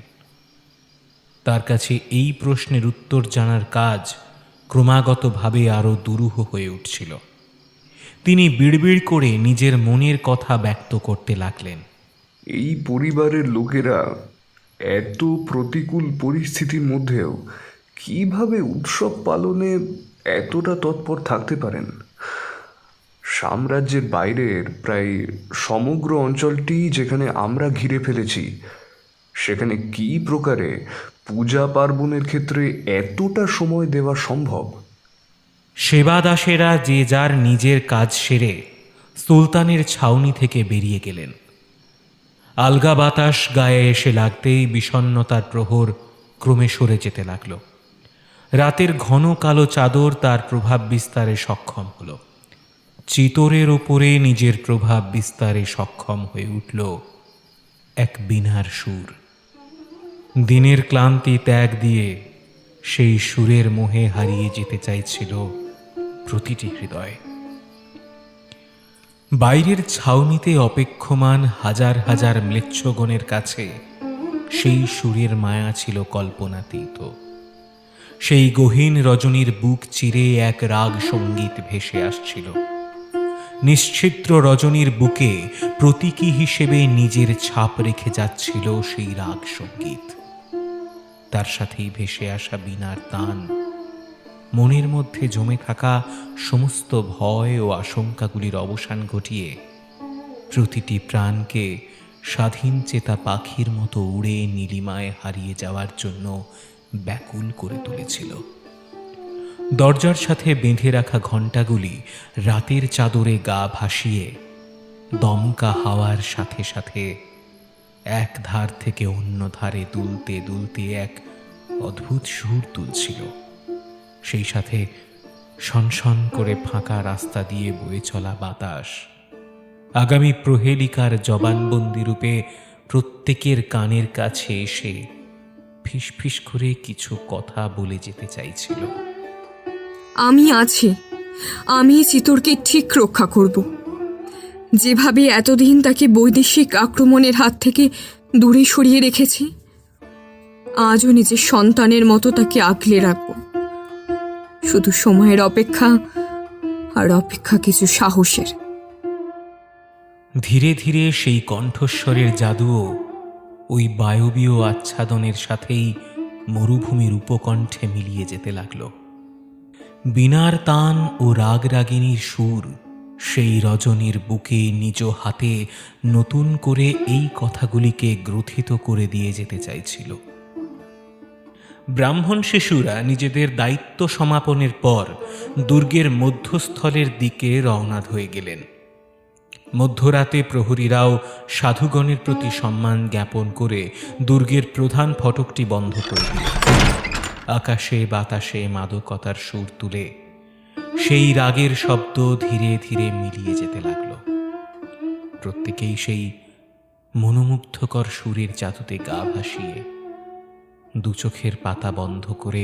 তার কাছে এই প্রশ্নের উত্তর জানার কাজ ক্রমাগতভাবে আরও দুরূহ হয়ে উঠছিল। তিনি বিড়বিড় করে নিজের মনের কথা ব্যক্ত করতে লাগলেন। এই পরিবারের লোকেরা এত প্রতিকূল পরিস্থিতির মধ্যেও কিভাবে উৎসব পালনে এতটা তৎপর থাকতে পারেন? সাম্রাজ্যের বাইরের প্রায় সমগ্র অঞ্চলটি যেখানে আমরা ঘিরে ফেলেছি, সেখানে কী প্রকারে পূজা পার্বণের ক্ষেত্রে এতটা সময় দেওয়া সম্ভব? সেবাদাসেরা যে যার নিজের কাজ সেরে সুলতানের ছাউনি থেকে বেরিয়ে গেলেন। আলগা বাতাস গায়ে এসে লাগতেই বিষণ্ণতার প্রহর ক্রমে সরে যেতে লাগল। রাতের ঘন কালো চাদর তার প্রভাব বিস্তারে সক্ষম হল। চিতোরের ওপরে নিজের প্রভাব বিস্তারে সক্ষম হয়ে উঠল এক বীণার সুর। দিনের ক্লান্তি ত্যাগ দিয়ে সেই সুরের মোহে হারিয়ে যেতে চাইছিল প্রতিটি হৃদয়। বাইরের ছাউনিতে অপেক্ষমান হাজার হাজার ম্লেচ্ছগণের কাছে সেই সুরের মায়া ছিল কল্পনাতীত। সেই গহীন রজনীর বুক চিরে এক রাগ সঙ্গীত ভেসে আসছিল। নিশ্চিদ্র রজনীর বুকে প্রতীকী হিসেবে নিজের ছাপ রেখে যাচ্ছিল সেই রাগ সঙ্গীত। তার সাথেই ভেসে আসা বীণার তান, মনের মধ্যে জমে থাকা সমস্ত ভয় ও আশঙ্কাগুলির অবসান ঘটিয়ে প্রতিটি প্রাণকে স্বাধীন চেতা পাখির মতো উড়ে নীলিমায় হারিয়ে যাওয়ার জন্য ব্যাকুল করে তুলেছিল। দরজার সাথে বেঁধে রাখা ঘণ্টাগুলি রাতের চাদরে গা ভাসিয়ে দমকা হাওয়ার সাথে সাথে এক ধার থেকে অন্য ধারে দুলতে দুলতে এক অদ্ভুত সুর তুলছিল। সেই সাথে শনশন করে ফাঁকা রাস্তা দিয়ে বয়ে চলা বাতাস আগামী প্রহেলিকার জবানবন্দি রূপে প্রত্যেকের কানের কাছে এসে ফিসফিস করে কিছু কথা বলে যেতে চাইছিল। আমি আছি, আমি চিতোরকে ঠিক রক্ষা করব। যেভাবে এতদিন তাকে বৈদেশিক আক্রমণের হাত থেকে দূরে সরিয়ে রেখেছি, আজও নিজের সন্তানের মতো তাকে আগলে রাখব। শুধু সময়ের অপেক্ষা, আর অপেক্ষা কিছু সাহসের। ধীরে ধীরে সেই কণ্ঠস্বরের জাদুও ওই বায়বীয় আচ্ছাদনের সাথেই মরুভূমির উপকণ্ঠে মিলিয়ে যেতে লাগল। বীণার তান ও রাগরাগিনীর সুর সেই রজনীর বুকে নিজ হাতে নতুন করে এই কথাগুলিকে গ্রথিত করে দিয়ে যেতে চাইছিল। ব্রাহ্মণ শিশুরা নিজেদের দায়িত্ব সমাপনের পর দুর্গের মধ্যস্থলের দিকে রওনা হয়ে গেলেন। মধ্যরাতে প্রহরীরাও সাধুগণের প্রতি সম্মান জ্ঞাপন করে দুর্গের প্রধান ফটকটি বন্ধ করে দিল। আকাশে বাতাসে মাদকতার সুর তুলে সেই রাগের শব্দ ধীরে ধীরে মিলিয়ে যেতে লাগল। প্রত্যেকেই সেই মনোমুগ্ধকর সুরের জাদুতে গা ভাসিয়ে দু চোখের পাতা বন্ধ করে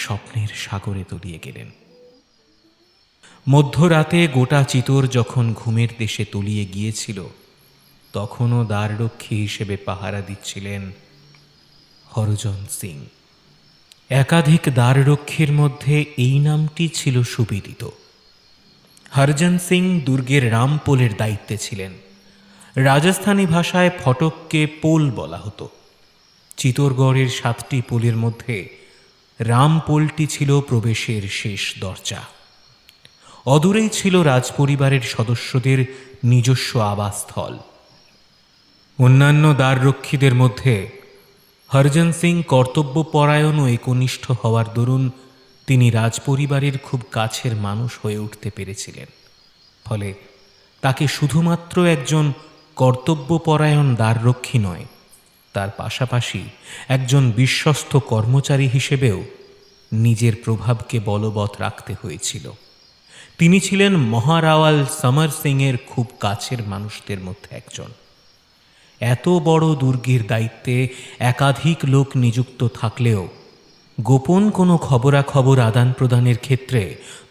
স্বপ্নের সাগরে তলিয়ে গেলেন। মধ্যরাতে গোটা চিতোর যখন ঘুমের দেশে তলিয়ে গিয়েছিল, তখনও দ্বাররক্ষী হিসেবে পাহারা দিচ্ছিলেন হরজন সিং। একাধিক দ্বাররক্ষীর মধ্যে এই নামটি ছিল সুবিদিত। হরজন সিং দুর্গের রামপোলের দায়িত্বে ছিলেন। রাজস্থানী ভাষায় ফটককে পোল বলা হতো। চিতোরগড়ের 7টি পোলের মধ্যে রামপোলটি ছিল প্রবেশের শেষ দরজা। অদূরেই ছিল রাজপরিবারের সদস্যদের নিজস্ব আবাসস্থল। অন্যান্য দ্বাররক্ষীদের মধ্যে হরজন সিং কর্তব্যপরায়ণ ও একনিষ্ঠ হওয়ার দরুন তিনি রাজপরিবারের খুব কাছের মানুষ হয়ে উঠতে পেরেছিলেন। ফলে তাকে শুধুমাত্র একজন কর্তব্যপরায়ণ দ্বাররক্ষী নয়, তার পাশাপাশি একজন বিশ্বস্ত কর্মচারী হিসেবেও নিজের প্রভাবকে বলবৎ রাখতে হয়েছিল। তিনি ছিলেন মহারাওয়াল সমর সিংয়ের খুব কাছের মানুষদের মধ্যে একজন। এত বড় দুর্গের দায়িত্বে একাধিক লোক নিযুক্ত থাকলেও গোপন কোনো খবরাখবর আদান প্রদানের ক্ষেত্রে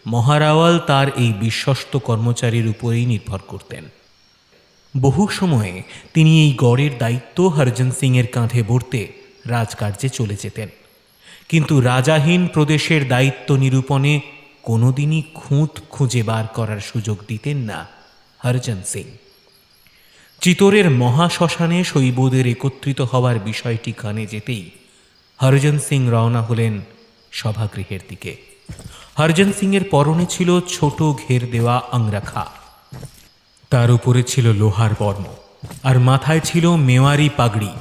মহারাওয়াল তার এই বিশ্বস্ত কর্মচারীর উপরেই নির্ভর করতেন। বহু সময়ে তিনি এই গড়ের দায়িত্ব হরজন সিংয়ের কাঁধে বর্তে রাজকার্যে চলে যেতেন, কিন্তু রাজাহীন প্রদেশের দায়িত্ব নিরূপণে কোনোদিনই খুঁত খুঁজে বার করার সুযোগ দিতেন না হরজন সিং। চিতোরের মহাশ্মশানে শৈবদের একত্রিত হওয়ার বিষয়টি কানে যেতেই হরজন সিং রওনা হলেন সভাগৃহের দিকে। হরজন সিংয়ের পরনে ছিল ছোট ঘের দেওয়া আংরাখা, তার উপরে ছিল লোহার বর্ম, আর মাথায় ছিল মেওয়ারি পাগড়ি।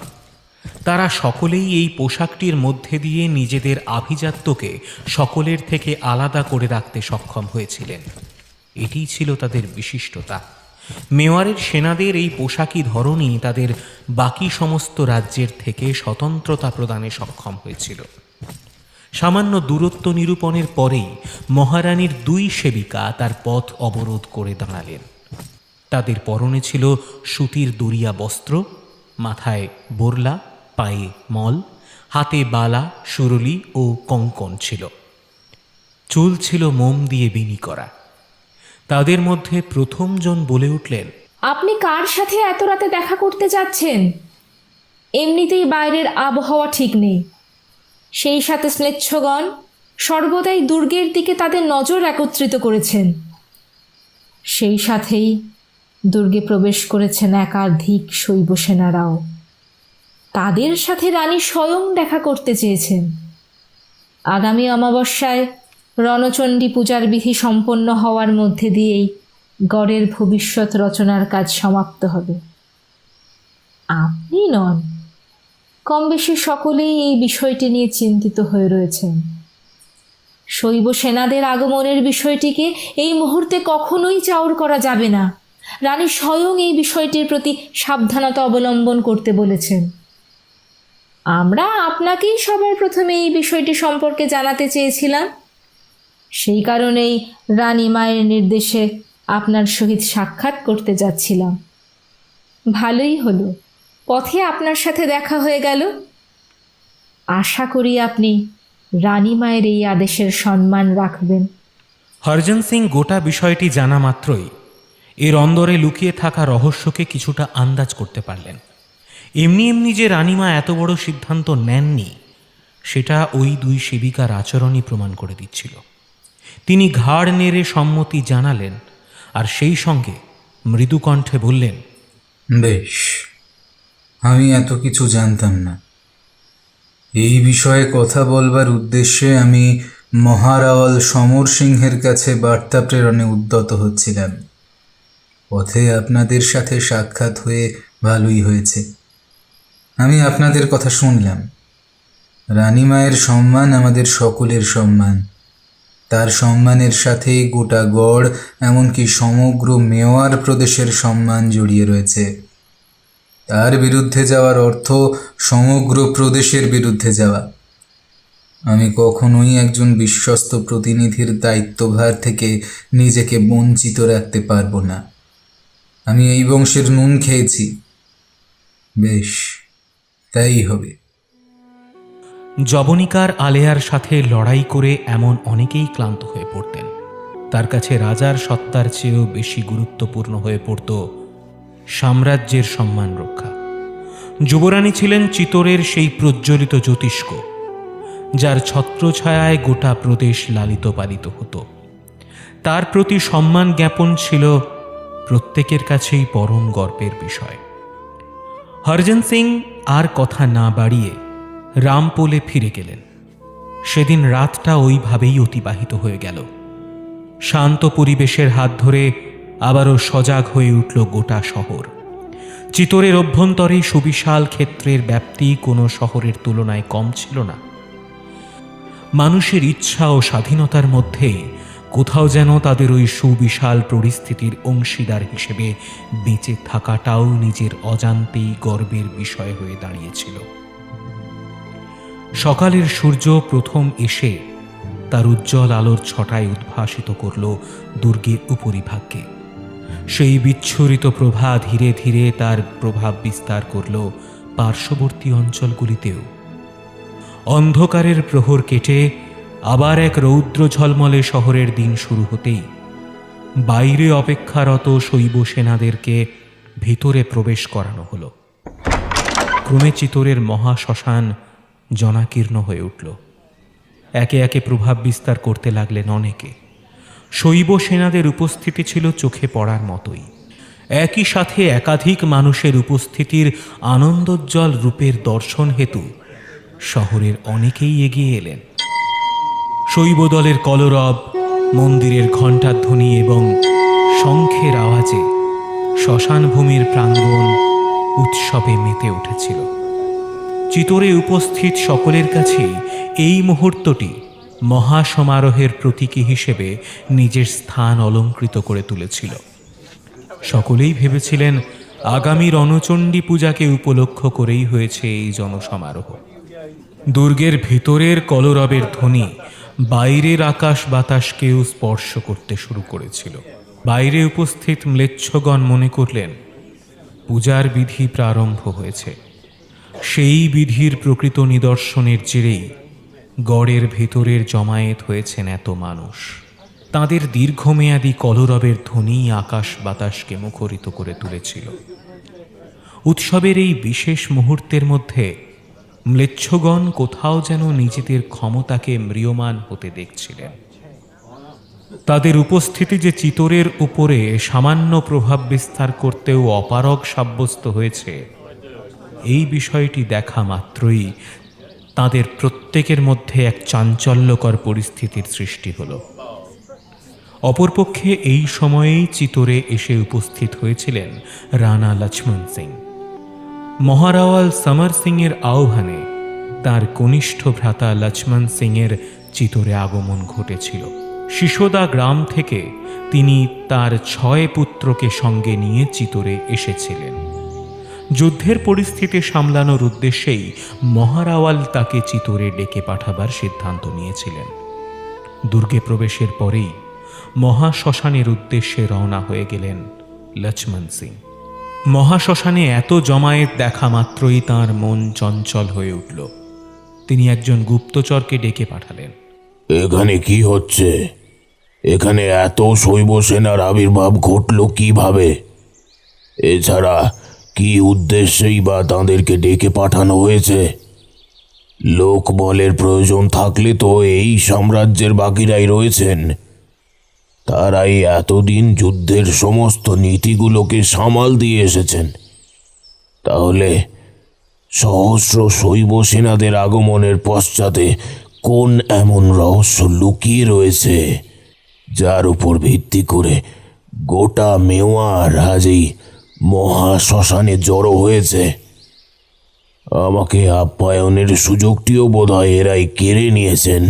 তারা সকলেই এই পোশাকটির মধ্যে দিয়ে নিজেদের আভিজাত্যকে সকলের থেকে আলাদা করে রাখতে সক্ষম হয়েছিলেন। এটিই ছিল তাদের বিশিষ্টতা। মেওয়ারের সেনাদের এই পোশাকি ধরনই তাদের বাকি সমস্ত রাজ্যের থেকে স্বতন্ত্রতা প্রদানে সক্ষম হয়েছিল। সামান্য দূরত্ব নিরূপণের পরেই মহারানীর 2 সেবিকা তার পথ অবরোধ করে দাঁড়ালেন। তাদের পরনে ছিল সুতির দরিয়া বস্ত্র, মাথায় বোরলা পায়ে মল, হাতে বালা, সুরলি ও কঙ্কণ ছিল। চুল ছিল মোম দিয়ে বিনি করা। তাদের মধ্যে প্রথমজন বলে উঠলেন, আপনি কার সাথে এত রাতে দেখা করতে যাচ্ছেন? এমনিতেই বাইরের আবহাওয়া ঠিক নেই, সেই সাথে স্লেচ্ছগণ সর্বদাই দুর্গের দিকে তাদের নজর একত্রিত করেছেন। সেই সাথেই দুর্গে প্রবেশ করেছেন একাধিক শৈব সেনারাও। তাদের সাথে রানী স্বয়ং দেখা করতে চেয়েছেন। আগামী অমাবস্যায় রণচণ্ডী পূজার বিধি সম্পন্ন হওয়ার মধ্যে দিয়েই গড়ের ভবিষ্যৎ রচনার কাজ সমাপ্ত হবে। আপনি নন, কম বেশি সকলেই এই বিষয়টি নিয়ে চিন্তিত হয়ে রয়েছেন। শৈব সেনাদের আগমনের বিষয়টিকে এই মুহূর্তে কখনোই চাউর করা যাবে না। রানী স্বয়ং এই বিষয়টির প্রতি সাবধানতা অবলম্বন করতে বলেছেন। আমরা আপনাকেই সবার প্রথমে এই বিষয়টি সম্পর্কে জানাতে চেয়েছিলাম। সেই কারণেই রানী মায়ের নির্দেশে আপনার সহিত সাক্ষাৎ করতে যাচ্ছিলাম। ভালোই হলো, পথে আপনার সাথে দেখা হয়ে গেল। আশা করি আপনি রানী মায়ের এই আদেশের সম্মান রাখবেন। হরজন সিং গোটা বিষয়টি জানা মাত্রই এর অন্দরে লুকিয়ে থাকা রহস্যকে কিছুটা আন্দাজ করতে পারলেন। এমনি এমনি যে রানীমা এত বড় সিদ্ধান্ত নেননি, সেটা ওই দুই সেবিকার আচরণই প্রমাণ করে দিচ্ছিল। তিনি ঘাড় নেড়ে সম্মতি জানালেন, আর সেই সঙ্গে মৃদু কণ্ঠে বললেন, বেশ, আমি এত কিছু জানতাম না। এই বিষয়ে কথা বলবার উদ্দেশ্যে আমি মহারাওয়াল সমর সিংহের কাছে বার্তা প্রেরণে উদ্যত হচ্ছিলাম। পথে আপনাদের সাথে সাক্ষাৎ হয়ে ভালোই হয়েছে। আমি আপনাদের কথা শুনলাম। রানীমায়ের সম্মান আমাদের সকলের সম্মান। তার সম্মানের সাথেই গোটা গড়, এমনকি সমগ্র মেওয়ার প্রদেশের সম্মান জড়িয়ে রয়েছে। তার বিরুদ্ধে যাওয়ার অর্থ সমগ্র প্রদেশের বিরুদ্ধে যাওয়া। আমি কখনোই একজন বিশ্বস্ত প্রতিনিধির দায়িত্বভার থেকে নিজেকে বঞ্চিত রাখতে পারবো না। আমি এই বংশের নুন খেয়েছি। বেশ, তাই হবে। জবনিকার আলেয়ার সাথে লড়াই করে এমন অনেকেই ক্লান্ত হয়ে পড়তেন। তার কাছে রাজার সত্তার চেয়েও বেশি গুরুত্বপূর্ণ হয়ে পড়ত সাম্রাজ্যের সম্মান রক্ষা। যুবরানী ছিলেন চিতোরের সেই প্রজ্বলিত জ্যোতিষ্ক, যার ছত্রছায়ায় গোটা প্রদেশ লালিত পালিত হতো। তার প্রতি সম্মান জ্ঞাপন ছিল প্রত্যেকের কাছেই পরম গর্বের বিষয়। হরজন সিং আর কথা না বাড়িয়ে রামপোলে ফিরে গেলেন। সেদিন রাতটা ওইভাবেই অতিবাহিত হয়ে গেল। শান্ত পরিবেশের হাত ধরে আবারও সজাগ হয়ে উঠল গোটা শহর। চিতোরের অভ্যন্তরে সুবিশাল ক্ষেত্রের ব্যাপ্তি কোনো শহরের তুলনায় কম ছিল না। মানুষের ইচ্ছা ও স্বাধীনতার মধ্যে কোথাও যেন তাদের ওই সুবিশাল পরিস্থিতির অংশীদার হিসেবে বেঁচে থাকাটাও নিজের অজান্তেই গর্বের বিষয় হয়ে দাঁড়িয়েছিল। সকালের সূর্য প্রথম এসে তার উজ্জ্বল আলোর ছটায় উদ্ভাসিত করল দুর্গের উপরিভাগকে। সেই বিচ্ছুরিত প্রভা ধীরে ধীরে তার প্রভাব বিস্তার করল পার্শ্ববর্তী অঞ্চলগুলিতেও। অন্ধকারের প্রহর কেটে আবার এক রৌদ্র ঝলমলে শহরের দিন শুরু হতেই বাইরে অপেক্ষারত শৈব সেনাদেরকে ভেতরে প্রবেশ করানো হলো। ক্রমে চিতোরের মহাশ্মশান জনাকীর্ণ হয়ে উঠল। একে একে প্রভাব বিস্তার করতে লাগলেন অনেকে। শৈব সেনাদের উপস্থিতি ছিল চোখে পড়ার মতোই। একই সাথে একাধিক মানুষের উপস্থিতির আনন্দোজ্জ্বল রূপের দর্শন হেতু শহরের অনেকেই এগিয়ে এলেন। শৈব দলের কলরব, মন্দিরের ঘণ্টাধ্বনি এবং শঙ্খের আওয়াজে শ্মশানভূমির প্রাঙ্গণ উৎসবে মেতে উঠেছিল। চিতোরে উপস্থিত সকলের কাছেই এই মুহূর্তটি মহাসমারোহের প্রতীকী হিসেবে নিজের স্থান অলঙ্কৃত করে তুলেছিল। সকলেই ভেবেছিলেন আগামী রণচণ্ডী পূজাকে উপলক্ষ করেই হয়েছে এই জনসমারোহ। দুর্গের ভিতরের কলরবের ধ্বনি বাইরের আকাশ বাতাসকেও স্পর্শ করতে শুরু করেছিল। বাইরে উপস্থিত ম্লেচ্ছগণ মনে করলেন পূজার বিধি প্রারম্ভ হয়েছে। সেই বিধির প্রকৃত নিদর্শনের জেরেই গড়ের ভেতরের জমায়েত হয়েছেন এত মানুষ। তাদের দীর্ঘমেয়াদী কলরবের ধ্বনি আকাশ বাতাসকে মুখরিত করে তুলেছিল। উৎসবের এই বিশেষ মুহূর্তের মধ্যে ম্লেচ্ছগণ কোথাও যেন নিজেদের ক্ষমতাকে ম্রিয়মান হতে দেখছিলেন। তাদের উপস্থিতি যে চিতোরের উপরে সামান্য প্রভাব বিস্তার করতেও অপারগ সাব্যস্ত হয়েছে, এই বিষয়টি দেখা মাত্রই তাদের প্রত্যেকের মধ্যে এক চাঞ্চল্যকর পরিস্থিতির সৃষ্টি হলো। অপরপক্ষে এই সময়েই চিতোরে এসে উপস্থিত হয়েছিলেন রানা লক্ষ্মণ সিং। মহারাওয়াল সমর সিংয়ের আহ্বানে তার কনিষ্ঠ ভ্রাতা লক্ষ্মণ সিংয়ের চিতোরে আগমন ঘটেছিল। শিশোদা গ্রাম থেকে তিনি তার 6 পুত্রকে সঙ্গে নিয়ে চিতোরে এসেছিলেন। যুদ্ধের পরিস্থিতি সামলানোর উদ্দেশ্যেই মহারাওয়াল তাকে চিতোরে ডেকে পাঠাবার সিদ্ধান্ত নিয়েছিলেন। দুর্গে প্রবেশের পরেই মহাশ্মশানের উদ্দেশ্যে রওনা হয়ে গেলেন লক্ষ্মণ সিং। মহাশ্মশানে এত জমায়েত দেখা মাত্রই তাঁর মন চঞ্চল হয়ে উঠল। তিনি একজন গুপ্তচরকে ডেকে পাঠালেন। এখানে কি হচ্ছে? এখানে এত শৈব সেনার আবির্ভাব ঘটল কিভাবে? এছাড়া কি উদ্দেশ্যেই বা তাঁদেরকে ডেকে পাঠানো হয়েছে? লোকবলের প্রয়োজন থাকলে তো এই সাম্রাজ্যের বাকিরাই রয়েছেন, তারাই এতদিন যুদ্ধের সমস্ত নীতিগুলোকে সামাল দিয়ে এসেছেন। তাহলে সহস্র শৈব সেনাদের আগমনের পশ্চাতে কোন এমন রহস্য লুকিয়ে রয়েছে, যার উপর ভিত্তি করে গোটা মেওয়ার আজ এই মহাশ্মশানে জড়ো হয়েছে? আমাকে আপ্যায়নের সুযোগটিও বোধহয় এরাই কেড়ে নিয়েছেন।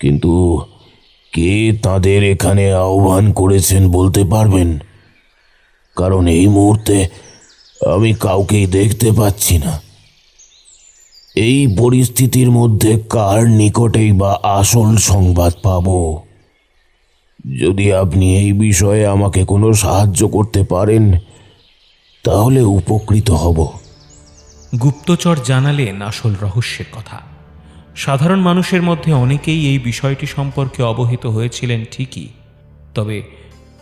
কিন্তু কে তাদের এখানে আহ্বান করেছেন বলতে পারবেন? কারণ এই মুহূর্তে আমি কাউকেই দেখতে পাচ্ছি না। এই পরিস্থিতির মধ্যে কার নিকটেই বা আসল সংবাদ পাব? যদি আপনি এই বিষয়ে আমাকে কোনো সাহায্য করতে পারেন তাহলে উপকৃত হব। গুপ্তচর জানালেন আসল রহস্যের কথা। সাধারণ মানুষের মধ্যে অনেকেই এই বিষয়টি সম্পর্কে অবহিত হয়েছিলেন ঠিকই, তবে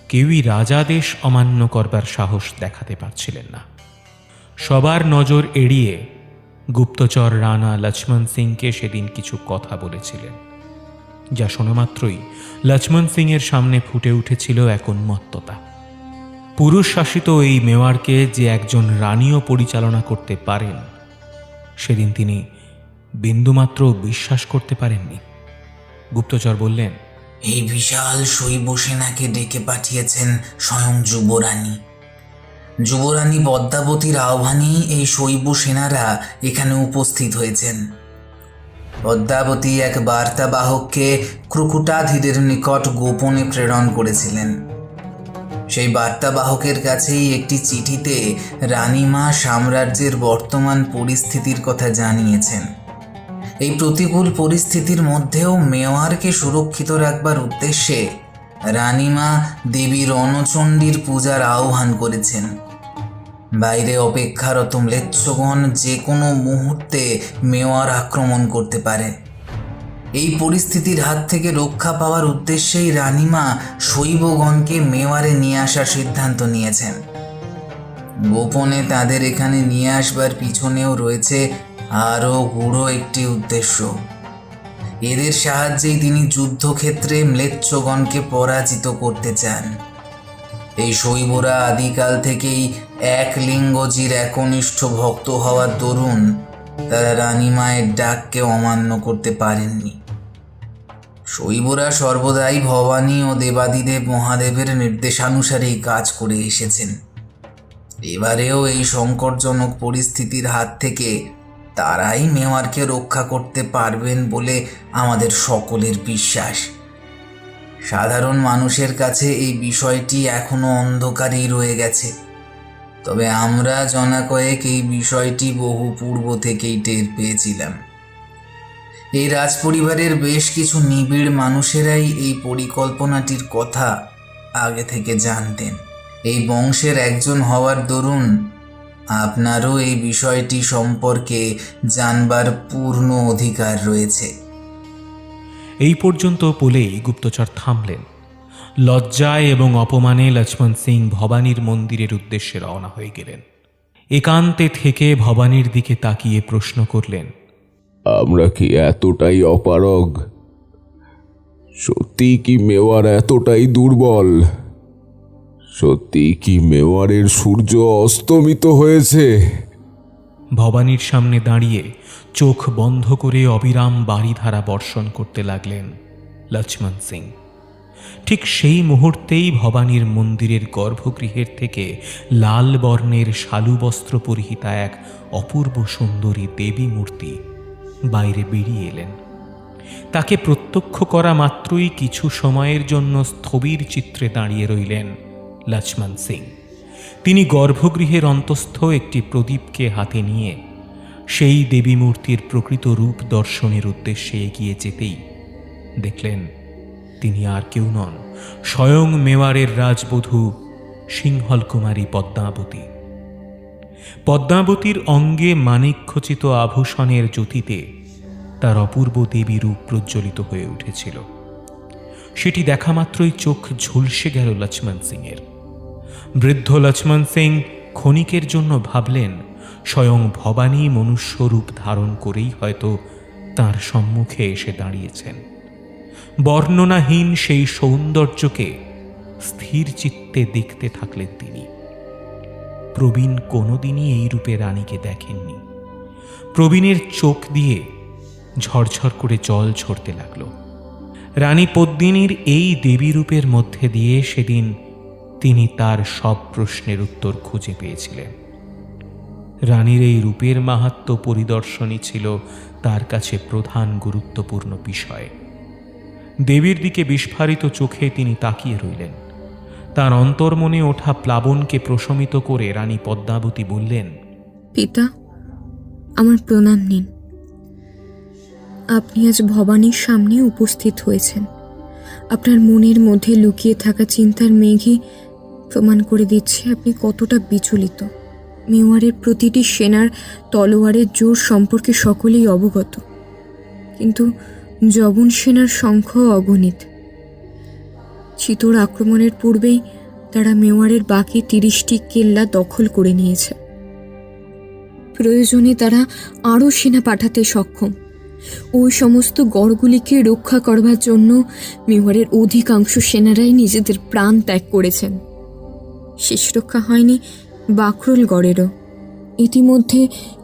কেউই রাজাদেশ অমান্য করবার সাহস দেখাতে পারছিলেন না। সবার নজর এড়িয়ে গুপ্তচর রানা লক্ষ্মণ সিংকে সেদিন কিছু কথা বলেছিলেন, যা শোনা মাত্রই লক্ষ্মণ সিংয়ের সামনে ফুটে উঠেছিল এক উন্মত্ততা। পুরুষ শাসিত এই মেওয়ারকে যে একজন রানীও পরিচালনা করতে পারেন, সেদিন তিনি বিন্দুমাত্র বিশ্বাস করতে পারেননি। গুপ্তচর বললেন, এই বিশাল শৈব সেনাকে ডেকে পাঠিয়েছেন স্বয়ং যুবরানী। যুবরানী পদ্মাবতীর আহ্বানেই এই শৈব সেনারা এখানে উপস্থিত হয়েছেন। পদ্মাবতী এক বার্তাবাহককে ক্রুকুটাধীরের নিকট গোপনে প্রেরণ করেছিলেন। সেই বার্তাবাহকের কাছেই একটি চিঠিতে রানীমা সাম্রাজ্যের বর্তমান পরিস্থিতির কথা জানিয়েছেন। এই প্রতিকূল পরিস্থিতির মধ্যেও মেওয়ারকে সুরক্ষিত রাখবার উদ্দেশ্যে রানীমা দেবী রণচণ্ডীর পূজার আহ্বান করেছেন। বাইরে অপেক্ষারত ম্লেচ্ছগণ যে কোনো মুহূর্তে মেওয়ার আক্রমণ করতে পারে। এই পরিস্থিতির হাত থেকে রক্ষা পাওয়ার উদ্দেশ্যেই রানীমা শৈবগণকে মেওয়ারে নিয়ে আসার সিদ্ধান্ত নিয়েছেন। গোপনে তাদের এখানে নিয়ে আসবার পিছনেও রয়েছে আরও গূঢ় একটি উদ্দেশ্য। এদের সাহায্যেই তিনি যুদ্ধক্ষেত্রে ম্লেচ্ছগণকে পরাজিত করতে চান। এই শৈবরা আদিকাল থেকেই এক লিঙ্গজির একনিষ্ঠ ভক্ত হওয়ার দরুন তারা রানীমায়ের ডাককে অমান্য করতে পারেননি। শৈবরা সর্বদাই ভবানী ও দেবাদিদেব মহাদেবের নির্দেশানুসারেই কাজ করে এসেছেন। এবারেও এই সংকটজনক পরিস্থিতির হাত থেকে তারাই মেওয়ারকে রক্ষা করতে পারবেন বলে আমাদের সকলের বিশ্বাস। সাধারণ মানুষের কাছে এই বিষয়টি এখনো অন্ধকারেই রয়ে গেছে, তবে আমরা জনা কয়েক এই বিষয়টি বহু পূর্ব থেকেই টের পেয়েছিলাম। এই রাজপরিবারের বেশ কিছু নিবিড় মানুষেরাই এই পরিকল্পনাটির কথা আগে থেকে জানতেন। এই বংশের একজন হওয়ার দরুন আপনারও এই বিষয়টি সম্পর্কে জানবার পূর্ণ অধিকার রয়েছে। এই পর্যন্ত বলেই গুপ্তচর থামলেন। লজ্জায় এবং অপমানে লক্ষ্মণ সিং ভবানীর মন্দিরের উদ্দেশ্যে রওনা হয়ে গেলেন। একান্তে থেকে ভবানীর দিকে তাকিয়ে প্রশ্ন করলেন, আমরা কি এতটাই অপারগ? সত্যি কি মেওয়ার এতটাই দুর্বল? সত্যি কি মেওয়ারের সূর্য অস্তমিত হয়েছে? ভবানীর সামনে দাঁড়িয়ে চোখ বন্ধ করে অবিরাম বাড়িধারা বর্ষণ করতে লাগলেন লক্ষ্মণ সিং। ঠিক সেই মুহূর্তেই ভবানীর মন্দিরের গর্ভগৃহের থেকে লাল বর্ণের শালু বস্ত্র পরিহিতা এক অপূর্ব সুন্দরী দেবী মূর্তি বাইরে বেরিয়ে এলেন। তাকে প্রত্যক্ষ করা মাত্রই কিছু সময়ের জন্য স্থবির চিত্রে দাঁড়িয়ে রইলেন লক্ষ্মণ সিং। তিনি গর্ভগৃহের অন্তস্থ একটি প্রদীপকে হাতে নিয়ে সেই দেবী মূর্তির প্রকৃত রূপ দর্শনের উদ্দেশ্যে এগিয়ে যেতেই দেখলেন তিনি আর কেউ নন, স্বয়ং মেওয়ারের রাজবধূ সিংহল কুমারী পদ্মাবতী। পদ্মাবতীর অঙ্গে মানিকখচিত আভূষণের জ্যোতিতে তার অপূর্ব দেবী রূপ প্রজ্বলিত হয়ে উঠেছিল। সেটি দেখা মাত্রই চোখ ঝলসে গেল লক্ষ্মণ সিংয়ের। বৃদ্ধ লক্ষ্মণ সিং ক্ষণিকের জন্য ভাবলেন স্বয়ং ভবানী মনুষ্যরূপ ধারণ করেই হয়তো তার সম্মুখে এসে দাঁড়িয়েছেন। বর্ণনাহীন সেই সৌন্দর্যকে স্থির চিত্তে দেখতে থাকলেন তিনি। প্রবীণ কোনোদিনই এই রূপে রানীকে দেখেননি। প্রবীণের চোখ দিয়ে ঝরঝর করে জল ঝরতে লাগলো। রানী পদ্মিনীর এই দেবী রূপের মধ্যে দিয়ে সেদিন তিনি তার সব প্রশ্নের উত্তর খুঁজে পেয়েছিলেন। রানীর এই রূপের মাহাত্ম্য পরিদর্শনই ছিল তার কাছে প্রধান গুরুত্বপূর্ণ বিষয়। দেবীর দিকে বিস্ফারিত চোখে তিনি তাকিয়ে রইলেন। তার অন্তর্মনে ওঠা প্লাবনকে প্রশমিত করে রানী পদ্মাবতী বললেন, পিতা, আমার প্রণাম নিন। আপনি আজ ভবানীর সামনে উপস্থিত হয়েছেন। আপনার মনের মধ্যে লুকিয়ে থাকা চিন্তার মেঘে প্রমাণ করে দিচ্ছে আপনি কতটা বিচলিত। মেওয়ারের প্রতিটি সেনার তলোয়ারের জোর সম্পর্কে সকলেই অবগত, কিন্তু জবন সেনার সংখ্যা অগণিত। চিতোর আক্রমণের পূর্বেই তারা মেওয়ারের বাকি 30টি কেল্লা দখল করে নিয়েছে। প্রয়োজনে তারা আরও সেনা পাঠাতে সক্ষম। ওই সমস্ত গড়গুলিকে রক্ষা করবার জন্য মেওয়ারের অধিকাংশ সেনারাই নিজেদের প্রাণ ত্যাগ করেছেন। শেষ রক্ষা হয়নি বাকরোল গড়েরও। ইতিমধ্যে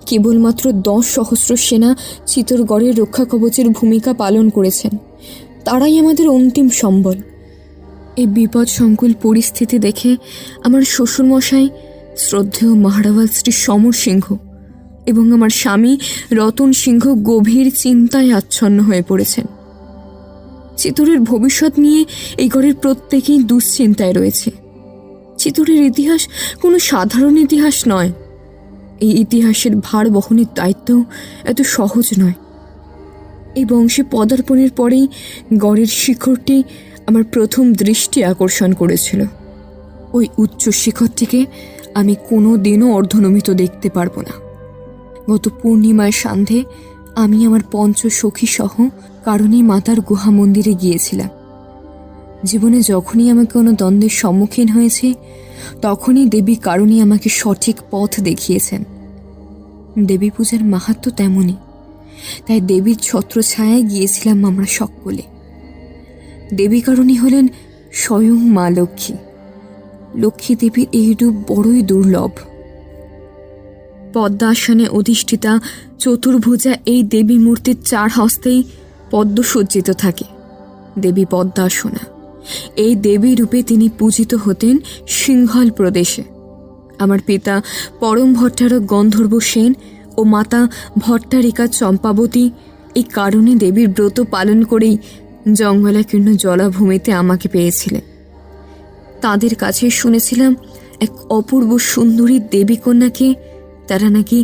কেবলমাত্র 10,000 সেনা চিতোরগড়ের রক্ষা কবচের ভূমিকা পালন করেছেন। তারাই আমাদের অন্তিম সম্বল। এই বিপদসংকুল পরিস্থিতি দেখে আমার শ্বশুরমশাই শ্রদ্ধেয় মহারাওয়াল শ্রী সমর সিংহ এবং আমার স্বামী রতন সিংহ গভীর চিন্তায় আচ্ছন্ন হয়ে পড়েছেন। চিতোরের ভবিষ্যৎ নিয়ে এই ঘরের প্রত্যেকেই দুশ্চিন্তায় রয়েছে। চিতোরের ইতিহাস কোনো সাধারণ ইতিহাস নয়। এই ইতিহাসের ভার বহনের দায়িত্ব এত সহজ নয়। এই বংশে পদার্পণের পরেই গড়ের শিখরটি আমার প্রথম দৃষ্টি আকর্ষণ করেছিল। ওই উচ্চ শিখরটিকে আমি কোনো দিনও অর্ধনমিত দেখতে পারবো না। গত পূর্ণিমায় সান্ধ্যে আমি আমার পঞ্চসখী সহ কারণে মাতার গুহা মন্দিরে গিয়েছিলাম। জীবনে যখনই আমাকে কোনো দ্বন্দ্বের সম্মুখীন হয়েছে তখনই দেবী কারণে আমাকে সঠিক পথ দেখিয়েছেন। দেবী পূজার মাহাত্ম্য তেমনই, তাই দেবীর ছত্রছায়ায় গিয়েছিলাম আমরা সকলে। দেবী কারণী হলেন স্বয়ং মা লক্ষ্মী। লক্ষ্মী দেবীর এই রূপ বড়ই দুর্লভ। পদ্মাসনে অধিষ্ঠিতা চতুর্ভুজা এই দেবী মূর্তির 4 হস্তেই পদ্ম সজ্জিত থাকে। দেবী পদ্মাসনা। এই দেবী রূপে তিনি পূজিত হতেন সিংহল প্রদেশে। আমার পিতা পরম ভট্টারক গন্ধর্ব সেন ও মাতা ভট্টারিকা চম্পাবতী এই কারণে দেবীর ব্রত পালন করেই জঙ্গলাকীর্ণ জলাভূমিতে আমাকে পেয়েছিলেন। তাদের কাছে শুনেছিলাম এক অপূর্ব সুন্দরী দেবী কন্যাকে তারা নাকি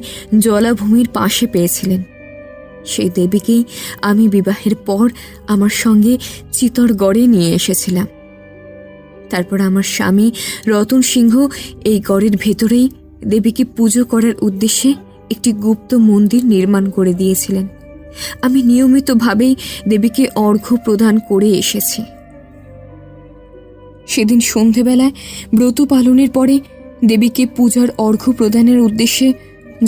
জলাভূমির পাশে পেয়েছিলেন। সেই দেবীকেই আমি বিবাহের পর আমার সঙ্গে চিতোরগড়ে নিয়ে এসেছিলাম। তারপর আমার স্বামী রতন সিংহ এই গড়ের ভেতরেই দেবীকে পুজো করার উদ্দেশ্যে একটি গুপ্ত মন্দির নির্মাণ করে দিয়েছিলেন। আমি নিয়মিতভাবেই দেবীকে অর্ঘ্য প্রদান করে এসেছি। সেদিন সন্ধেবেলায় ব্রত পালনের পরে দেবীকে পূজার অর্ঘ্য প্রদানের উদ্দেশ্যে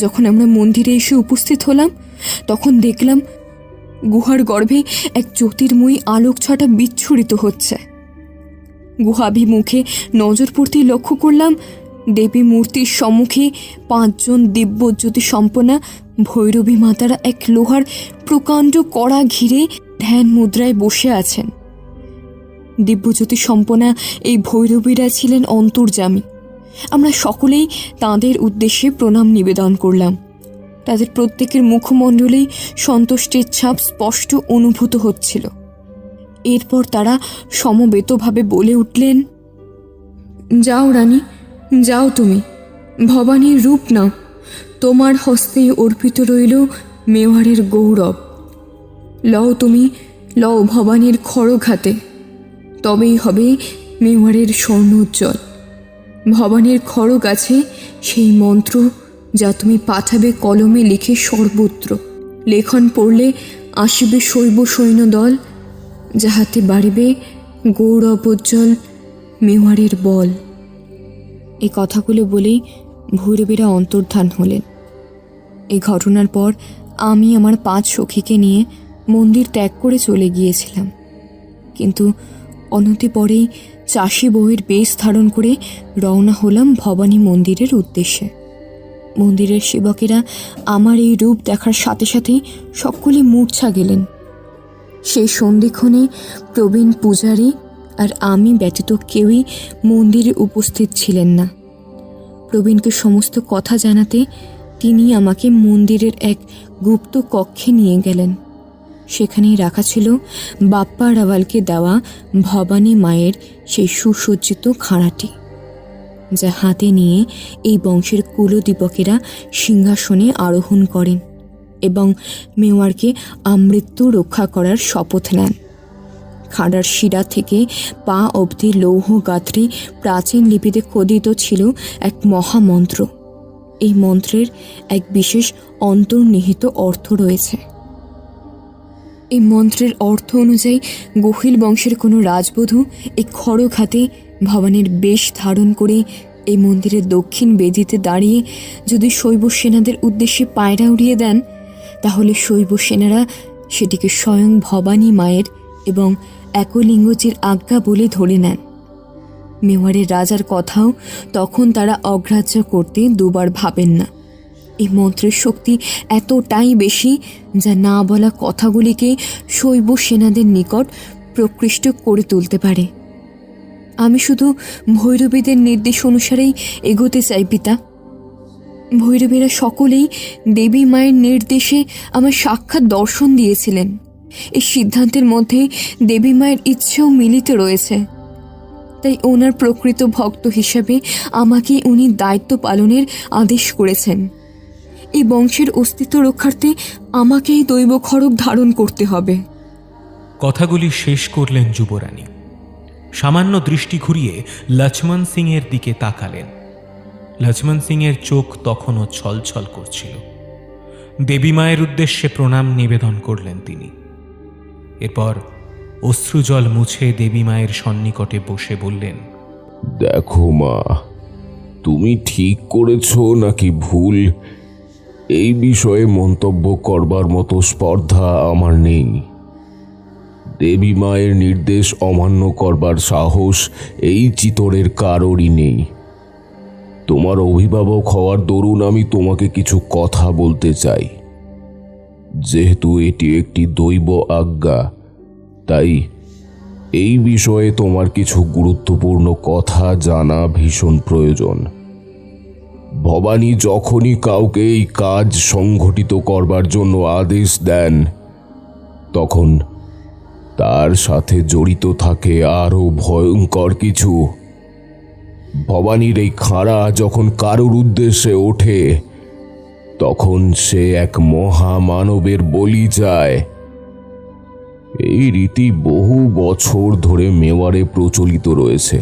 যখন আমরা মন্দিরে এসে উপস্থিত হলাম, তখন দেখলাম গুহার গর্ভে এক জ্যোতির্ময়ী আলোক ছটা বিচ্ছুরিত হচ্ছে। গুহাভিমুখে নজর পড়তেই লক্ষ্য করলাম দেবী মূর্তির সম্মুখে 5 জন দিব্যজ্যোতি সম্পন্না ভৈরবী মাতারা এক লোহার প্রকাণ্ড কড়া ঘিরে ধ্যান মুদ্রায় বসে আছেন। দিব্যজ্যোতি সম্পন্না এই ভৈরবীরা ছিলেন অন্তর্যামী। আমরা সকলেই তাঁদের উদ্দেশ্যে প্রণাম নিবেদন করলাম। তাদের প্রত্যেকের মুখমণ্ডলেই সন্তুষ্টির ছাপ স্পষ্ট অনুভূত হচ্ছিল। এরপর তারা সমবেতভাবে বলে উঠলেন, যাও রানী, যাও, তুমি ভবানীর রূপ নাও। তোমার হস্তে অর্পিত রইল মেওয়ারের গৌরব। লও তুমি, লও ভবানীর খড়গ হাতে, তবেই হবে মেওয়ারের স্বর্ণোজ্জ্বল। ভবানীর খড়গ আছে সেই মন্ত্র যা তুমি পাঠাবে কলমে লিখে সর্বত্র। লেখন পড়লে আসিবে শৈব সৈন্য দল, যাহাতে বাড়িবে গৌরবোজ্জ্বল মেওয়ারের বল। এই কথাগুলো বলেই ভৈরবীরা অন্তর্ধান হলেন। এই ঘটনার পর আমি আমার 5 সখীকে নিয়ে মন্দির ত্যাগ করে চলে গিয়েছিলাম, কিন্তু অনতি পরেই চাষি বউয়ের বেশ ধারণ করে রওনা হলাম ভবানী মন্দিরের উদ্দেশ্যে। মন্দিরের সেবকেরা আমার এই রূপ দেখার সাথে সাথেই সকলে মূর্ছা গেলেন। সেই সন্ধিক্ষণে প্রবীণ পূজারী আর আমি ব্যতীত কেউই মন্দিরে উপস্থিত ছিলেন না। প্রবীণকে সমস্ত কথা জানাতে তিনি আমাকে মন্দিরের এক গুপ্ত কক্ষে নিয়ে গেলেন। সেখানেই রাখা ছিল বাপ্পা রাওয়ালকে দেওয়া ভবানী মায়ের সেই সুসজ্জিত খাঁড়াটি, যা হাতে নিয়ে এই বংশের কুলদীপকেরা সিংহাসনে আরোহণ করেন এবং মেওয়ারকে আমৃত্যু রক্ষা করার শপথ নেন। খাঁড়ার শিরা থেকে পা অবধি লৌহ গাত্রে প্রাচীন লিপিতে খোদিত ছিল এক মহামন্ত্র। এই মন্ত্রের এক বিশেষ অন্তর্নিহিত অর্থ রয়েছে। এই মন্ত্রের অর্থ অনুযায়ী গোহিল বংশের কোনো রাজবধূ এই খড়গ হাতে ভবানীর বেশ ধারণ করে এই মন্দিরের দক্ষিণ বেদিতে দাঁড়িয়ে যদি শৈব সেনাদের উদ্দেশ্যে পায়রা উড়িয়ে দেন, তাহলে শৈব সেনারা সেটিকে স্বয়ং ভবানী মায়ের এবং একলিঙ্গজির আজ্ঞা বলে ধরে নেন। মেওয়ারের রাজার কথাও তখন তারা অগ্রাহ্য করতে দুবার ভাবেন না। এই মন্ত্রের শক্তি এতটাই বেশি যা না বলা কথাগুলিকে শৈব সেনাদের নিকট প্রকৃষ্ট করে তুলতে পারে। আমি শুধু ভৈরবীদের নির্দেশ অনুসারেই এগোতে চাই পিতা। ভৈরবীরা সকলেই দেবী মায়ের নির্দেশে আমার সাক্ষাৎ দর্শন দিয়েছিলেন। এই সিদ্ধান্তের মধ্যে দেবী মায়ের ইচ্ছেও মিলিত রয়েছে। তাই ওনার প্রকৃত ভক্ত হিসাবে আমাকেই উনি দায়িত্ব পালনের আদেশ করেছেন। এই বংশের অস্তিত্ব রক্ষার্থে আমাকেই দৈব খড়গ ধারণ করতে হবে। কথাগুলি শেষ করলেন যুবরানী। সামান্য দৃষ্টি ঘুরিয়ে লক্ষ্মণ সিংয়ের দিকে তাকালেন। লক্ষ্মণ সিংয়ের চোখ তখনও ছলছল করছিল। দেবী মায়ের উদ্দেশ্যে প্রণাম নিবেদন করলেন তিনি। এরপর অশ্রুজল মুছে দেবী মায়ের সন্নিকটে বসে বললেন, দেখো মা, তুমি ঠিক করেছো নাকি ভুল এই বিষয়ে মন্তব্য করবার মতো স্পর্ধা আমার নেই। দেবী মায়ের নির্দেশ অমান্য করবার সাহস এই চিতরের কারোরই নেই। তোমার অভিভাবক হওয়ার দরুন আমি তোমাকে কিছু কথা বলতে চাই। যেহেতু এটি একটি দৈব আজ্ঞা, তাই এই বিষয়ে তোমার কিছু গুরুত্বপূর্ণ কথা জানা ভীষণ প্রয়োজন। ভবানী যখনই কাউকে এই কাজ সংঘটিত করবার জন্য আদেশ দেন, তখন তার সাথে জড়িত থাকে আরও ভয়ঙ্কর কিছু। ভবানীর এই খাঁড়া যখন কারোর উদ্দেশ্যে ওঠে, তখন সে এক মহামানবের বলি যায়। এই রীতি বহু বছর ধরে মেওয়ারে প্রচলিত রয়েছে।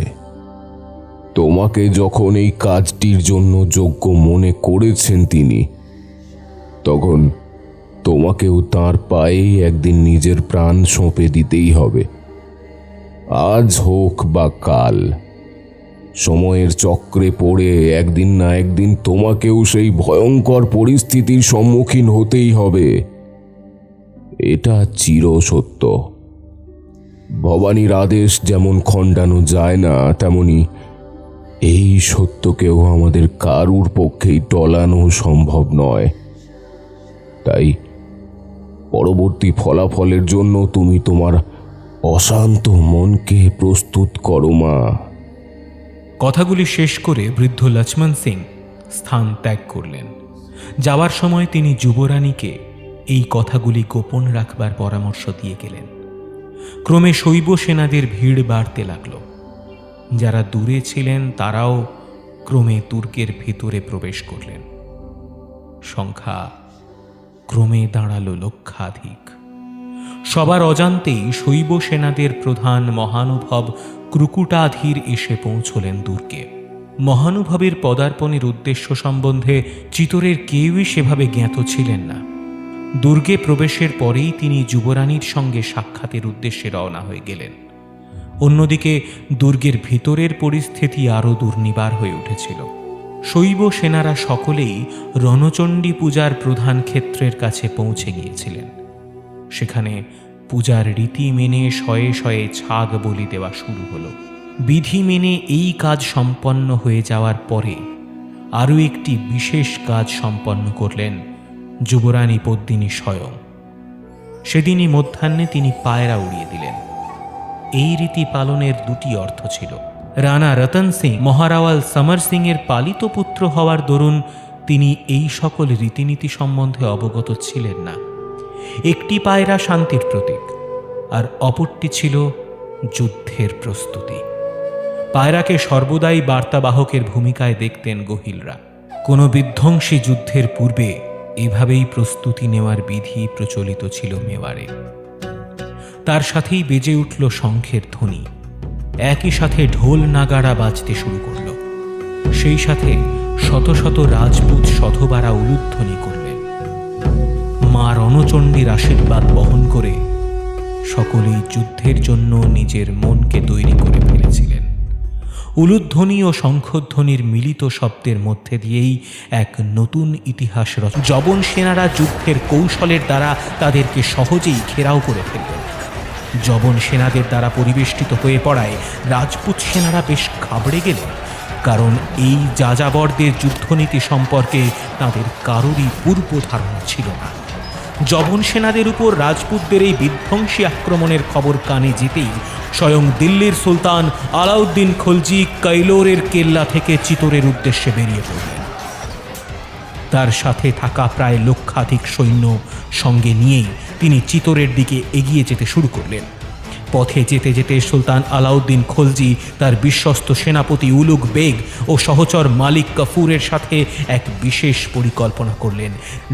তোমাকে যখন এই কাজটির জন্য যোগ্য মনে করেছেন তিনি, তখন তোমাকেও তাঁর পায়েই একদিন নিজের প্রাণ সঁপে দিতেই হবে। আজ হোক বা কাল, সময়ের চক্রে পড়ে একদিন না একদিন তোমাকেও সেই ভয়ঙ্কর পরিস্থিতির সম্মুখীন হতেই হবে। এটা চিরসত্য। ভবানীর আদেশ যেমন খণ্ডানো যায় না, তেমনি এই সত্যকেও আমাদের কারুর পক্ষেই টলানো সম্ভব নয়। তাই পরবর্তী ফলাফলের জন্য তুমি তোমার অশান্ত মনকে প্রস্তুত করো মা। কথাগুলি শেষ করে বৃদ্ধ লক্ষ্মণ সিং স্থান ত্যাগ করলেন। যাওয়ার সময় তিনি যুবরানীকে এই কথাগুলি গোপন রাখবার পরামর্শ দিয়ে গেলেন। ক্রমে শৈব সেনাদের ভিড় বাড়তে লাগল। যারা দূরে ছিলেন তারাও ক্রমে দুর্গের ভিতরে প্রবেশ করলেন। সংখ্যা ক্রমে দাঁড়ালো লক্ষাধিক। সবার অজান্তেই শৈব সেনাদের প্রধান মহানুভব ক্রুকুটাধীর এসে পৌঁছলেন দুর্গে। মহানুভবের পদার্পণের উদ্দেশ্য সম্বন্ধে চিতোরের কেউই সেভাবে জ্ঞাত ছিলেন না। দুর্গে প্রবেশের পরেই তিনি যুবরানীর সঙ্গে সাক্ষাতের উদ্দেশ্যে রওনা হয়ে গেলেন। অন্যদিকে দুর্গের ভিতরের পরিস্থিতি আরও দুর্নিবার হয়ে উঠেছিল। শৈব সেনারা সকলেই রণচণ্ডী পূজার প্রধান ক্ষেত্রের কাছে পৌঁছে গিয়েছিলেন। সেখানে পূজার রীতি মেনে শয়ে শয়ে ছাগ বলি দেওয়া শুরু হলো। বিধি মেনে এই কাজ সম্পন্ন হয়ে যাওয়ার পরে আরও একটি বিশেষ কাজ সম্পন্ন করলেন যুবরানী পদ্মিনী স্বয়ং। সেদিনই মধ্যাহ্নে তিনি পায়রা উড়িয়ে দিলেন। এই রীতি পালনের দুটি অর্থ ছিল। রানা রতন সিং মহারাওয়াল সমর সিং এর পালিত পুত্র হওয়ার দরুন তিনি এই সকল রীতিনীতি সম্বন্ধে অবগত ছিলেন না। একটি পায়রা শান্তির প্রতীক, আর অপরটি ছিল যুদ্ধের প্রস্তুতি। পায়রাকে সর্বদাই বার্তাবাহকের ভূমিকায় দেখতেন গহিলরা। কোনো বিধ্বংসী যুদ্ধের পূর্বে এভাবেই প্রস্তুতি নেওয়ার বিধি প্রচলিত ছিল মেওয়ারে। তার সাথেই বেজে উঠল শঙ্খের ধ্বনি। একই সাথে ঢোল নাগাড়া বাজতে শুরু করল। সেই সাথে শত শত রাজপুত শতবারা উলুধ্বনি করলেন। মা রণচণ্ডীর আশীর্বাদ বহন করে সকলেই যুদ্ধের জন্য নিজের মনকে তৈরি করে ফেলেছিলেন। উলুধ্বনি ও শঙ্খধ্বনির মিলিত শব্দের মধ্যে দিয়েই এক নতুন ইতিহাস রচনা। যবন সেনারা যুদ্ধের কৌশলের দ্বারা তাদেরকে সহজেই ঘেরাও করে ফেললেন। যবন সেনাদের দ্বারা পরিবেষ্টিত হয়ে পড়ায় রাজপুত সেনারা বেশ ঘাবড়ে গেলেন, কারণ এই যাযাবরদের যুদ্ধনীতি সম্পর্কে তাদের কারোরই পূর্ব ধারণা ছিল না। যবন সেনাদের উপর রাজপুতদের এই বিধ্বংসী আক্রমণের খবর কানে যেতেই স্বয়ং দিল্লির সুলতান আলাউদ্দিন খলজি কৈলোরের কেল্লা থেকে চিতোরের উদ্দেশ্যে বেরিয়ে পড়লেন। তার সাথে থাকা প্রায় লক্ষাধিক সৈন্য সঙ্গে নিয়েই তিনি চিতোরের দিকে এগিয়ে যেতে শুরু করলেন। পথে যেতে যেতে সুলতান আলাউদ্দিন খলজি তার বিশ্বস্ত সেনাপতি উলুগ বেগ ও সহচর মালিক কাফুরের সাথে এক বিশেষ পরিকল্পনা করলেন।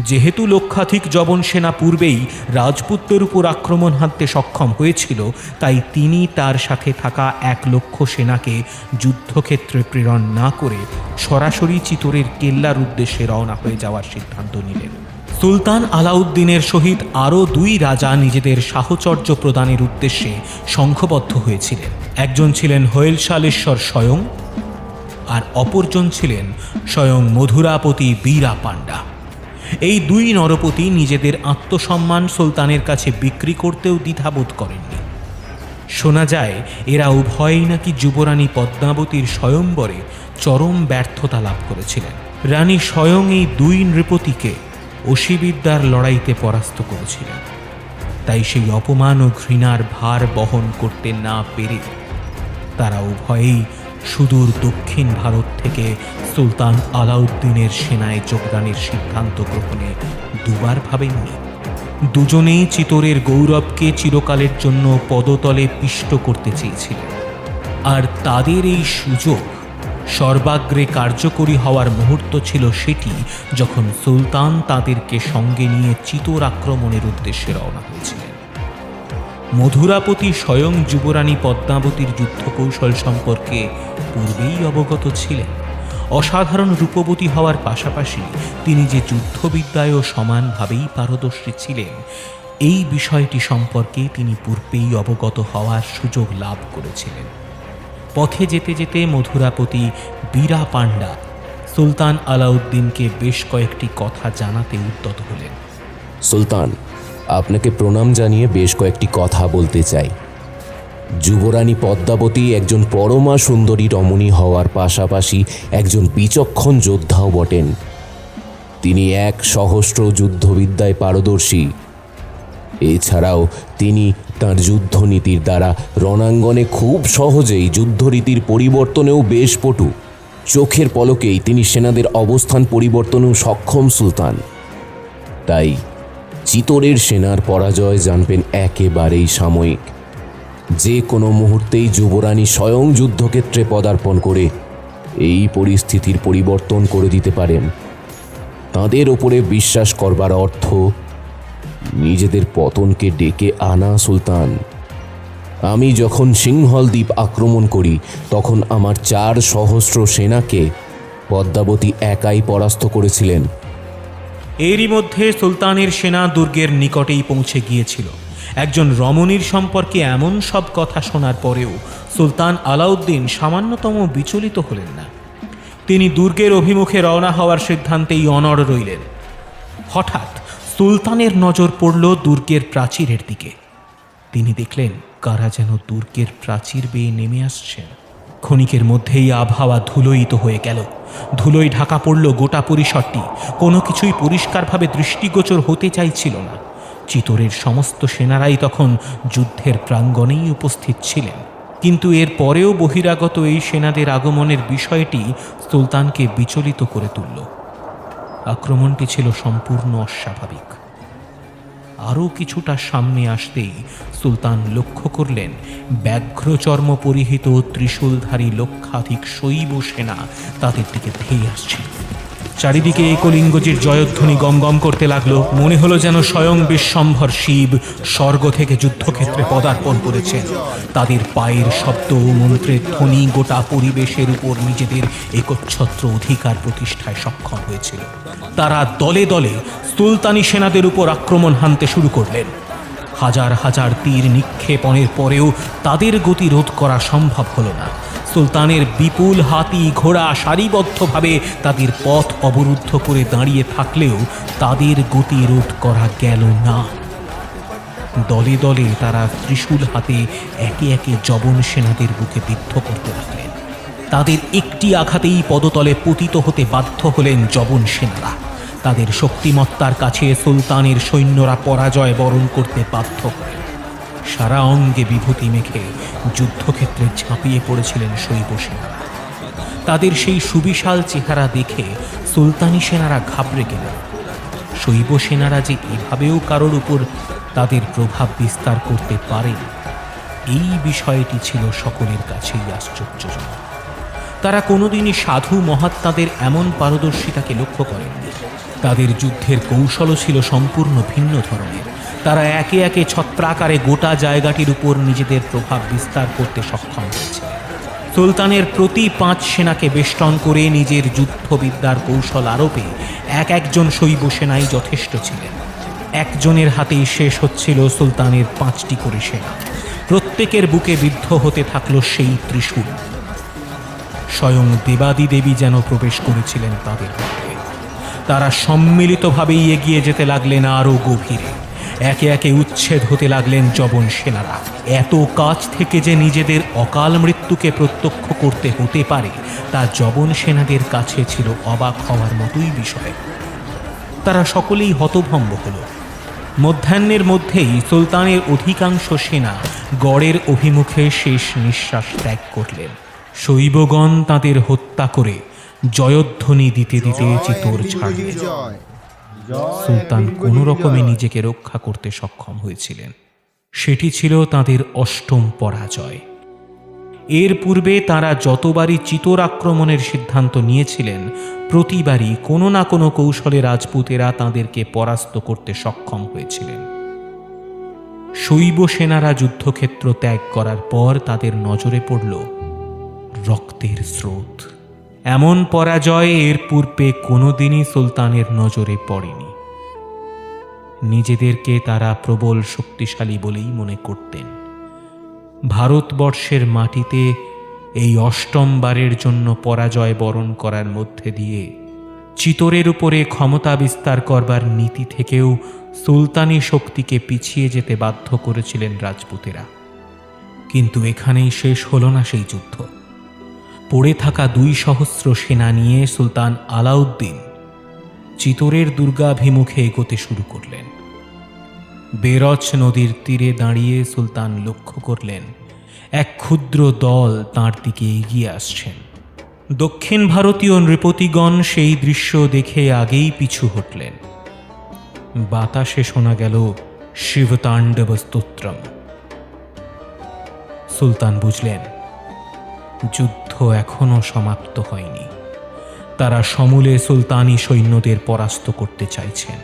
যেহেতু লক্ষাধিক যবন সেনা পূর্বেই রাজপুতদের উপর আক্রমণ হানতে সক্ষম হয়েছিল, তাই তিনি তার সাথে থাকা 1,00,000 সেনাকে যুদ্ধক্ষেত্রে প্রেরণ না করে সরাসরি চিতোরের কেল্লার উদ্দেশ্যে রওনা হয়ে যাওয়ার সিদ্ধান্ত নিলেন। সুলতান আলাউদ্দিনের সহিত আরও 2 রাজা নিজেদের সাহচর্য প্রদানের উদ্দেশ্যে সংঘবদ্ধ হয়েছিলেন। একজন ছিলেন হয়েলশালেশ্বর স্বয়ং, আর অপরজন ছিলেন স্বয়ং মধুরাপতি বীরা পাণ্ডা। এই 2 নরপতি নিজেদের আত্মসম্মান সুলতানের কাছে বিক্রি করতেও দ্বিধাবোধ করেননি। শোনা যায় এরা উভয়েই নাকি যুবরানী পদ্মাবতীর স্বয়ম্বরে চরম ব্যর্থতা লাভ করেছিলেন। রানী স্বয়ং এই 2 নৃপতিকে অসিবিদ্যার লড়াইতে পরাস্ত করেছিলেন। তাই সেই অপমান ও ঘৃণার ভার বহন করতে না পেরে তারা উভয়েই সুদূর দক্ষিণ ভারত থেকে সুলতান আলাউদ্দিনের সেনায় যোগদানের সিদ্ধান্ত গ্রহণে দুবার ভাবেননি। দুজনেই চিতোরের গৌরবকে চিরকালের জন্য পদতলে পিষ্ট করতে চেয়েছিলেন। আর তাদের এই সুযোগ সর্বাগ্রে কার্যকরী হওয়ার মুহূর্ত ছিল সেটি, যখন সুলতান তাদেরকে সঙ্গে নিয়ে চিতোর আক্রমণের উদ্দেশ্যে রওনা হয়েছিলেন। মধুরাপতি স্বয়ং যুবরানী পদ্মাবতীর যুদ্ধকৌশল সম্পর্কে পূর্বেই অবগত ছিলেন। অসাধারণ রূপবতী হওয়ার পাশাপাশি তিনি যে যুদ্ধবিদ্যায়ও সমানভাবেই পারদর্শী ছিলেন, এই বিষয়টি সম্পর্কে তিনি পূর্বেই অবগত হওয়ার সুযোগ লাভ করেছিলেন। পথে যেতে যেতে মধুরাপতি বীরা পাণ্ডা সুলতান আলাউদ্দিনকে বেশ কয়েকটি কথা জানাতে উদ্যত হলেন। সুলতান, আপনাকে প্রণাম জানিয়ে বেশ কয়েকটি কথা বলতে চাই। যুবরানী পদ্মাবতী একজন পরমা সুন্দরী রমণী হওয়ার পাশাপাশি একজন বিচক্ষণ যোদ্ধাও বটেন। তিনি এক সহস্র যুদ্ধবিদ্যায় পারদর্শী। এছাড়াও তিনি তাঁর যুদ্ধনীতির দ্বারা রণাঙ্গনে খুব সহজেই যুদ্ধরীতির পরিবর্তনেও বেশ পটু। চোখের পলকেই তিনি সেনাদের অবস্থান পরিবর্তনেও সক্ষম সুলতান। তাই চিতোরের সেনার পরাজয় জানবেন একেবারেই সাময়িক। যে কোনো মুহূর্তেই যুবরানী স্বয়ং যুদ্ধক্ষেত্রে পদার্পণ করে এই পরিস্থিতির পরিবর্তন করে দিতে পারেন। তাঁদের ওপরে বিশ্বাস করবার অর্থ নিজেদের পতনকে ডেকে আনা সুলতান। আমি যখন সিংহল দ্বীপ আক্রমণ করি তখন আমার 4 সহস্র সেনাকে পদ্মাবতী একাই পরাস্ত করেছিলেন। এরই মধ্যে সুলতানের সেনা দুর্গের নিকটেই পৌঁছে গিয়েছিল। একজন রমণীর সম্পর্কে এমন সব কথা শোনার পরেও সুলতান আলাউদ্দিন সামান্যতম বিচলিত হলেন না। তিনি দুর্গের অভিমুখে রওনা হওয়ার সিদ্ধান্তেই অনড় রইলেন। হঠাৎ সুলতানের নজর পড়ল দুর্গের প্রাচীরের দিকে। তিনি দেখলেন কারা যেন দুর্গের প্রাচীর বেয়ে নেমে আসছেন। ক্ষণিকের মধ্যেই আবহাওয়া ধুলোয়িত হয়ে গেল। ধুলোয় ঢাকা পড়ল গোটা পরিসরটি। কোনো কিছুই পরিষ্কারভাবে দৃষ্টিগোচর হতে চাইছিল না। চিতোরের সমস্ত সেনারাই তখন যুদ্ধের প্রাঙ্গণেই উপস্থিত ছিলেন, কিন্তু এর পরেও বহিরাগত এই সেনাদের আগমনের বিষয়টি সুলতানকে বিচলিত করে তুলল। আক্রমণটি ছিল সম্পূর্ণ অস্বাভাবিক। আরও কিছুটা সামনে আসতেই সুলতান লক্ষ্য করলেন ব্যাঘ্রচর্ম পরিহিত ত্রিশূলধারী লক্ষাধিক শৈব সেনা তাদের দিকে ধেয়ে আসছিল। চারিদিকে একলিঙ্গজির জয়ধ্বনি গমগম করতে লাগলো। মনে হলো যেন স্বয়ং বিশ্বম্ভর শিব স্বর্গ থেকে যুদ্ধক্ষেত্রে পদার্পণ করেছেন। তাদের পায়ের শব্দ ও মন্ত্রের ধ্বনি গোটা পরিবেশের উপর নিজেদের একচ্ছত্র অধিকার প্রতিষ্ঠায় সক্ষম হয়েছিল। তারা দলে দলে সুলতানি সেনাদের উপর আক্রমণ হানতে শুরু করলেন। হাজার হাজার তীর নিক্ষেপণের পরেও তাদের গতি রোধ করা সম্ভব হলো না। সুলতানের বিপুল হাতি ঘোড়া সারিবদ্ধভাবে তাদের পথ অবরুদ্ধ করে দাঁড়িয়ে থাকলেও তাদের গতি রোধ করা গেল না। দলে দলে তারা ত্রিশূল হাতে একে একে যবন সেনাদের বুকে বিদ্ধ করতে লাগলেন। তাদের একটি আঘাতেই পদতলে পতিত হতে বাধ্য হলেন যবন সেনারা। তাদের শক্তিমত্তার কাছে সুলতানের সৈন্যরা পরাজয় বরণ করতে বাধ্য হলেন। সারা অঙ্গে বিভূতি মেখে যুদ্ধক্ষেত্রে ঝাঁপিয়ে পড়েছিলেন শৈব সেনারা। তাদের সেই সুবিশাল চেহারা দেখে সুলতানি সেনারা ঘাবড়ে গেলেন। শৈব সেনারা যে এভাবেও কারোর উপর তাদের প্রভাব বিস্তার করতে পারে, এই বিষয়টি ছিল সকলের কাছেই আশ্চর্যজনক। তারা কোনোদিনই সাধু মহাত্মাদের এমন পারদর্শিতাকে লক্ষ্য করেননি। তাদের যুদ্ধের কৌশলও ছিল সম্পূর্ণ ভিন্ন ধরনের। তারা একে একে ছত্রাকারে গোটা জায়গাটির উপর নিজেদের প্রভাব বিস্তার করতে সক্ষম হয়েছে। সুলতানের প্রতি 5 সেনাকে বেষ্টন করে নিজের যুদ্ধবিদ্যার কৌশল আরোপে একজন শৈব সেনাই যথেষ্ট ছিলেন। একজনের হাতেই শেষ হচ্ছিল সুলতানের 5টি করে সেনা। প্রত্যেকের বুকে বিদ্ধ হতে থাকল সেই ত্রিশূল। স্বয়ং দেবাদিদেবী যেন প্রবেশ করেছিলেন তাদের মধ্যে। তারা সম্মিলিতভাবেই এগিয়ে যেতে লাগলেন আরও গভীরে। একে একে উচ্ছেদ হতে লাগলেন যবন সেনারা। এত কাছ থেকে যে নিজেদের অকাল মৃত্যুকে প্রত্যক্ষ করতে হতে পারে তা যবন সেনাদের কাছে ছিল অবাক হওয়ার মতোই বিষয়। তারা সকলেই হতভম্ব হল। মধ্যাহ্নের মধ্যেই সুলতানের অধিকাংশ সেনা গড়ের অভিমুখে শেষ নিঃশ্বাস ত্যাগ করলেন। শৈবগণ তাদের হত্যা করে জয়ধ্বনি দিতে দিতে চিতোর ছাড়লেন। সুলতান কোনো রকমে নিজেকে রক্ষা করতে সক্ষম হয়েছিলেন। সেটি ছিল তাদের 8ম পরাজয়। এর পূর্বে তারা যতবারই চিতোর আক্রমণের সিদ্ধান্ত নিয়েছিলেন, প্রতিবারই কোনো না কোনো কৌশলে রাজপুতেরা তাদেরকে পরাস্ত করতে সক্ষম হয়েছিলেন। শৈব সেনারা যুদ্ধক্ষেত্র ত্যাগ করার পর তাদের নজরে পড়ল রক্তের স্রোত। এমন পরাজয় এর পূর্বে কোনোদিনই সুলতানের নজরে পড়েনি। নিজেদেরকে তারা প্রবল শক্তিশালী বলেই মনে করতেন। ভারতবর্ষের মাটিতে এই অষ্টমবারের জন্য পরাজয় বরণ করার মধ্যে দিয়ে চিতোরের উপরে ক্ষমতা বিস্তার করবার নীতি থেকেও সুলতানি শক্তিকে পিছিয়ে যেতে বাধ্য করেছিলেন রাজপুতেরা। কিন্তু এখানেই শেষ হল না সেই যুদ্ধ। পড়ে থাকা 200 সেনা নিয়ে সুলতান আলাউদ্দিন চিতোরের দুর্গাভিমুখে এগোতে শুরু করলেন। বেরচ নদীর তীরে দাঁড়িয়ে সুলতান লক্ষ্য করলেন এক ক্ষুদ্র দল তাঁর দিকে এগিয়ে আসছেন। দক্ষিণ ভারতীয় নৃপতিগণ সেই দৃশ্য দেখে আগেই পিছু হটলেন। বাতাসে শোনা গেল শিবতাণ্ডব স্তোত্রম। সুলতান বুঝলেন যুদ্ধ এখনো সমাপ্ত হয়নি। তারা সমূলে সুলতানি সৈন্যদের পরাস্ত করতে চাইছেন।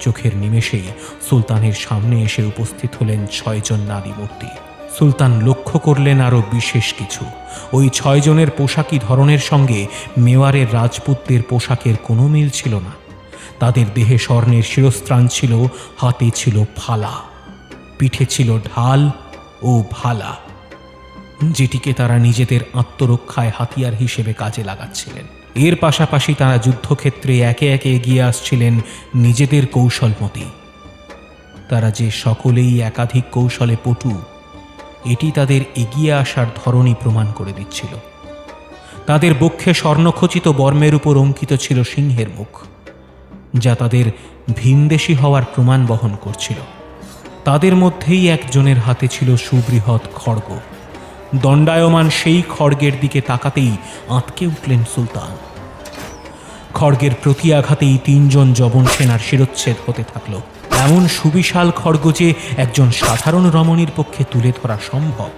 চোখের নিমেষেই সুলতানের সামনে এসে উপস্থিত হলেন 6 জন নারী মূর্তি। সুলতান লক্ষ্য করলেন আরও বিশেষ কিছু। ওই 6 জনের পোশাকি ধরনের সঙ্গে মেওয়ারের রাজপুতদের পোশাকের কোনো মিল ছিল না। তাদের দেহে স্বর্ণের শিরস্ত্রাণ ছিল, হাতে ছিল ফালা, পিঠে ছিল ঢাল ও ভালা, যেটিকে তারা নিজেদের আত্মরক্ষায় হাতিয়ার হিসেবে কাজে লাগাচ্ছিলেন। এর পাশাপাশি তারা যুদ্ধক্ষেত্রে একে একে এগিয়ে আসছিলেন নিজেদের কৌশলমতি। তারা যে সকলেই একাধিক কৌশলে পটু, এটি তাদের এগিয়ে আসার ধরনই প্রমাণ করে দিচ্ছিল। তাদের বক্ষে স্বর্ণখচিত বর্মের উপর অঙ্কিত ছিল সিংহের মুখ, যা তাদের ভিনদেশী হওয়ার প্রমাণ বহন করছিল। তাদের মধ্যেই একজনের হাতে ছিল সুবৃহৎ খড়গ। দণ্ডায়মান সেই খড়গের দিকে তাকাতেই আঁতকে উঠলেন সুলতান। খড়গের প্রতি আঘাতেই 3 জন যবন সেনার শিরচ্ছেদ হতে থাকল। এমন সুবিশাল খড়গ যে একজন সাধারণ রমণীর পক্ষে তুলে ধরা সম্ভব,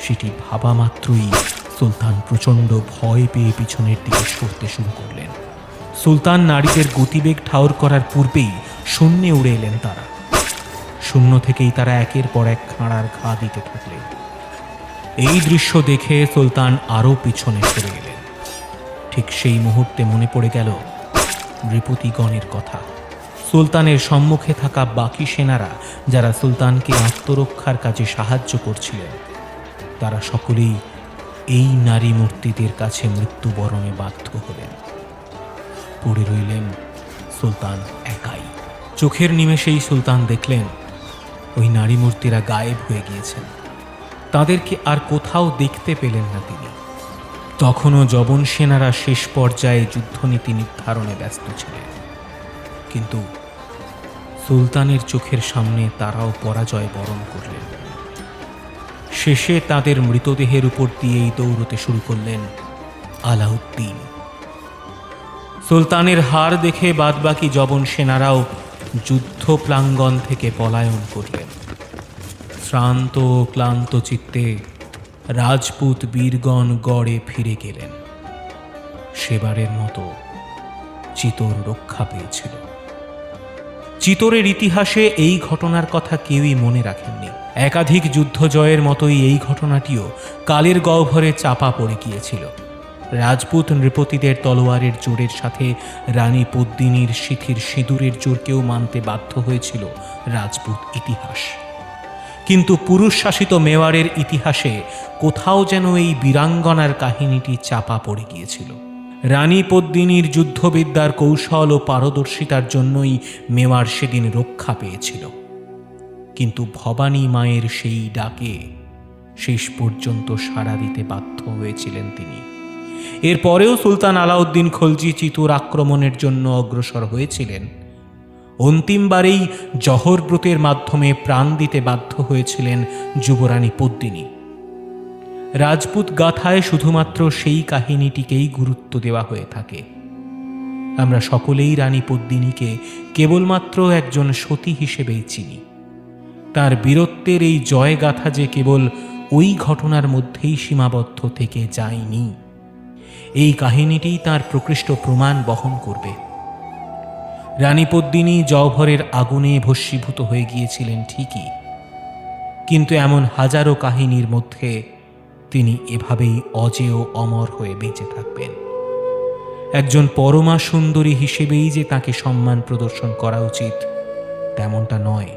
সেটি ভাবা মাত্রই সুলতান প্রচণ্ড ভয় পেয়ে পিছনের দিকে সরতে শুরু করলেন। সুলতান নারীদের গতিবেগ ঠাউর করার পূর্বেই শূন্যে উড়ে এলেন তারা। শূন্য থেকেই তারা একের পর এক খাঁড়ার ঘা দিতে থাকলেন। এই দৃশ্য দেখে সুলতান আরও পিছনে সরে গেলেন। ঠিক সেই মুহূর্তে মনে পড়ে গেল নৃপতিগণের কথা। সুলতানের সম্মুখে থাকা বাকি সেনারা যারা সুলতানকে আত্মরক্ষার কাজে সাহায্য করছিলেন, তারা সকলেই এই নারী মূর্তিদের কাছে মৃত্যুবরণে বাধ্য হলেন। পড়ে রইলেন সুলতান একাই। চোখের নিমেষেই সুলতান দেখলেন ওই নারী মূর্তিরা গায়েব হয়ে গিয়েছেন। তাদেরকে আর কোথাও দেখতে পেলেন না তিনি। তখনও যবন সেনারা শেষ পর্যায়ে যুদ্ধনীতি নির্ধারণে ব্যস্ত ছিলেন, কিন্তু সুলতানের চোখের সামনে তারাও পরাজয় বরণ করলেন। শেষে তাদের মৃতদেহের উপর দিয়েই দৌড়তে শুরু করলেন আলাউদ্দিন। সুলতানের হার দেখে বাদবাকি যবন সেনারাও যুদ্ধ প্রাঙ্গণ থেকে পলায়ন করলেন। শ্রান্ত ও ক্লান্ত চিত্তে রাজপুত বীরগণ গড়ে ফিরে গেলেন। সেবারের মতো চিতোর রক্ষা পেয়েছিল। চিতোরের ইতিহাসে এই ঘটনার কথা কেউই মনে রাখেননি। একাধিক যুদ্ধ জয়ের মতোই এই ঘটনাটিও কালের গহ্বরে চাপা পড়ে গিয়েছিল। রাজপুত নৃপতিদের তলোয়ারের জোরের সাথে রানী পদ্মিনীর সিথির সিঁদুরের জোরকেও মানতে বাধ্য হয়েছিল রাজপুত ইতিহাস। কিন্তু পুরুষ শাসিত মেওয়ারের ইতিহাসে কোথাও যেন এই বীরাঙ্গনার কাহিনীটি চাপা পড়ে গিয়েছিল। রানী পদ্মিনীর যুদ্ধবিদ্যার কৌশল ও পারদর্শিতার জন্যই মেওয়ার সেদিন রক্ষা পেয়েছিল। কিন্তু ভবানী মায়ের সেই ডাকে শেষ পর্যন্ত সাড়া দিতে বাধ্য হয়েছিলেন তিনি। এরপরেও সুলতান আলাউদ্দিন খলজি চিতোর আক্রমণের জন্য অগ্রসর হয়েছিলেন। অন্তিমবারেই জহর ব্রতের মাধ্যমে প্রাণ দিতে বাধ্য হয়েছিলেন যুবরানী পদ্মিনী। রাজপুত গাথায় শুধুমাত্র সেই কাহিনীটিকেই গুরুত্ব দেওয়া হয়ে থাকে। আমরা সকলেই রানী পদ্মিনীকে কেবলমাত্র একজন সতী হিসেবেই চিনি। তার বীরত্বের এই জয়গাথা যে কেবল ওই ঘটনার মধ্যেই সীমাবদ্ধ থেকে যায়নি, এই কাহিনীটি তার প্রকৃষ্ট প্রমাণ বহন করবে। রানী পদ্মিনী জওহরের আগুনে ভস্মীভূত হয়ে গিয়েছিলেন ঠিকই, কিন্তু এমন হাজারো কাহিনীর মধ্যে তিনি এভাবেই অজেয় অমর হয়ে বেঁচে থাকবেন। একজন পরমা সুন্দরী হিসেবেই যে তাকে সম্মান প্রদর্শন করা উচিত তেমনটা নয়।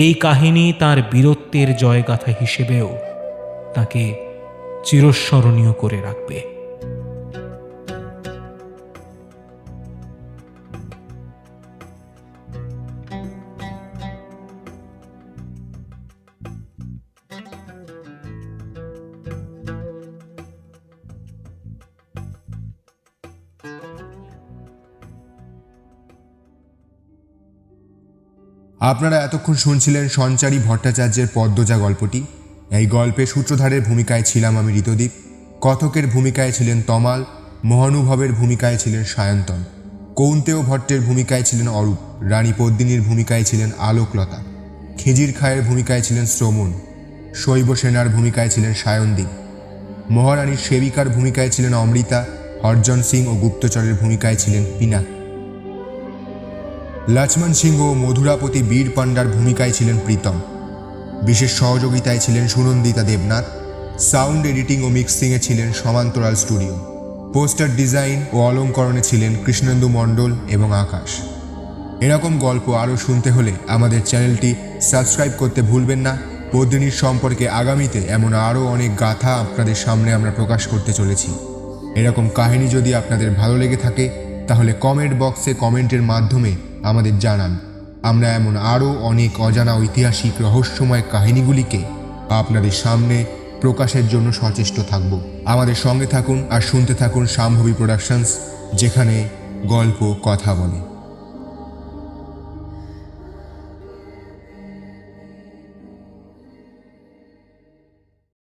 এই কাহিনী তার বীরত্বের জয়গাথা হিসেবেও তাকে চিরস্মরণীয় করে রাখবে। আপনারা এতক্ষণ শুনছিলেন সঞ্চারী ভট্টাচার্যের পদ্মজা গল্পটি। এই গল্পে সূত্রধারের ভূমিকায় ছিলাম আমি ঋতদীপ, কথকের ভূমিকায় ছিলেন তমাল, মহানুভবের ভূমিকায় ছিলেন সায়ন্তন, কৌন্তেয় ভট্টের ভূমিকায় ছিলেন অরূপ, রানী পদ্মিনীর ভূমিকায় ছিলেন আলোকলতা, খিজির খায়ের ভূমিকায় ছিলেন শ্রমণ, শৈব সেনার ভূমিকায় ছিলেন সায়নদীপ, মহারানীর সেবিকার ভূমিকায় ছিলেন অমৃতা, অর্জন সিং ও গুপ্তচরের ভূমিকায় ছিলেন পিনাক, লক্ষ্মণ সিংহ ও মধুরাপতি বীর পান্ডার ভূমিকায় ছিলেন প্রীতম, বিশেষ সহযোগিতায় ছিলেন সুনন্দিতা দেবনাথ, সাউন্ড এডিটিং ও মিক্সিংয়ে ছিলেন সমান্তরাল স্টুডিও, পোস্টার ডিজাইন ও অলঙ্করণে ছিলেন কৃষ্ণেন্দু মণ্ডল এবং আকাশ। এরকম গল্প আরও শুনতে হলে আমাদের চ্যানেলটি সাবস্ক্রাইব করতে ভুলবেন না। পদ্মিনীর সম্পর্কে আগামীতে এমন আরও অনেক গাথা আপনাদের সামনে আমরা প্রকাশ করতে চলেছি। এরকম কাহিনী যদি আপনাদের ভালো লেগে থাকে তাহলে কমেন্ট বক্সে কমেন্টের মাধ্যমে আমাদের জানান। আমরা এমন আরও অনেক অজানা ঐতিহাসিক রহস্যময় কাহিনীগুলিকে আপনাদের সামনে প্রকাশের জন্য সচেষ্ট থাকব। আমাদের সঙ্গে থাকুন আর শুনতে থাকুন শাম্ভবী প্রোডাকশনস, যেখানে গল্প কথা বলে।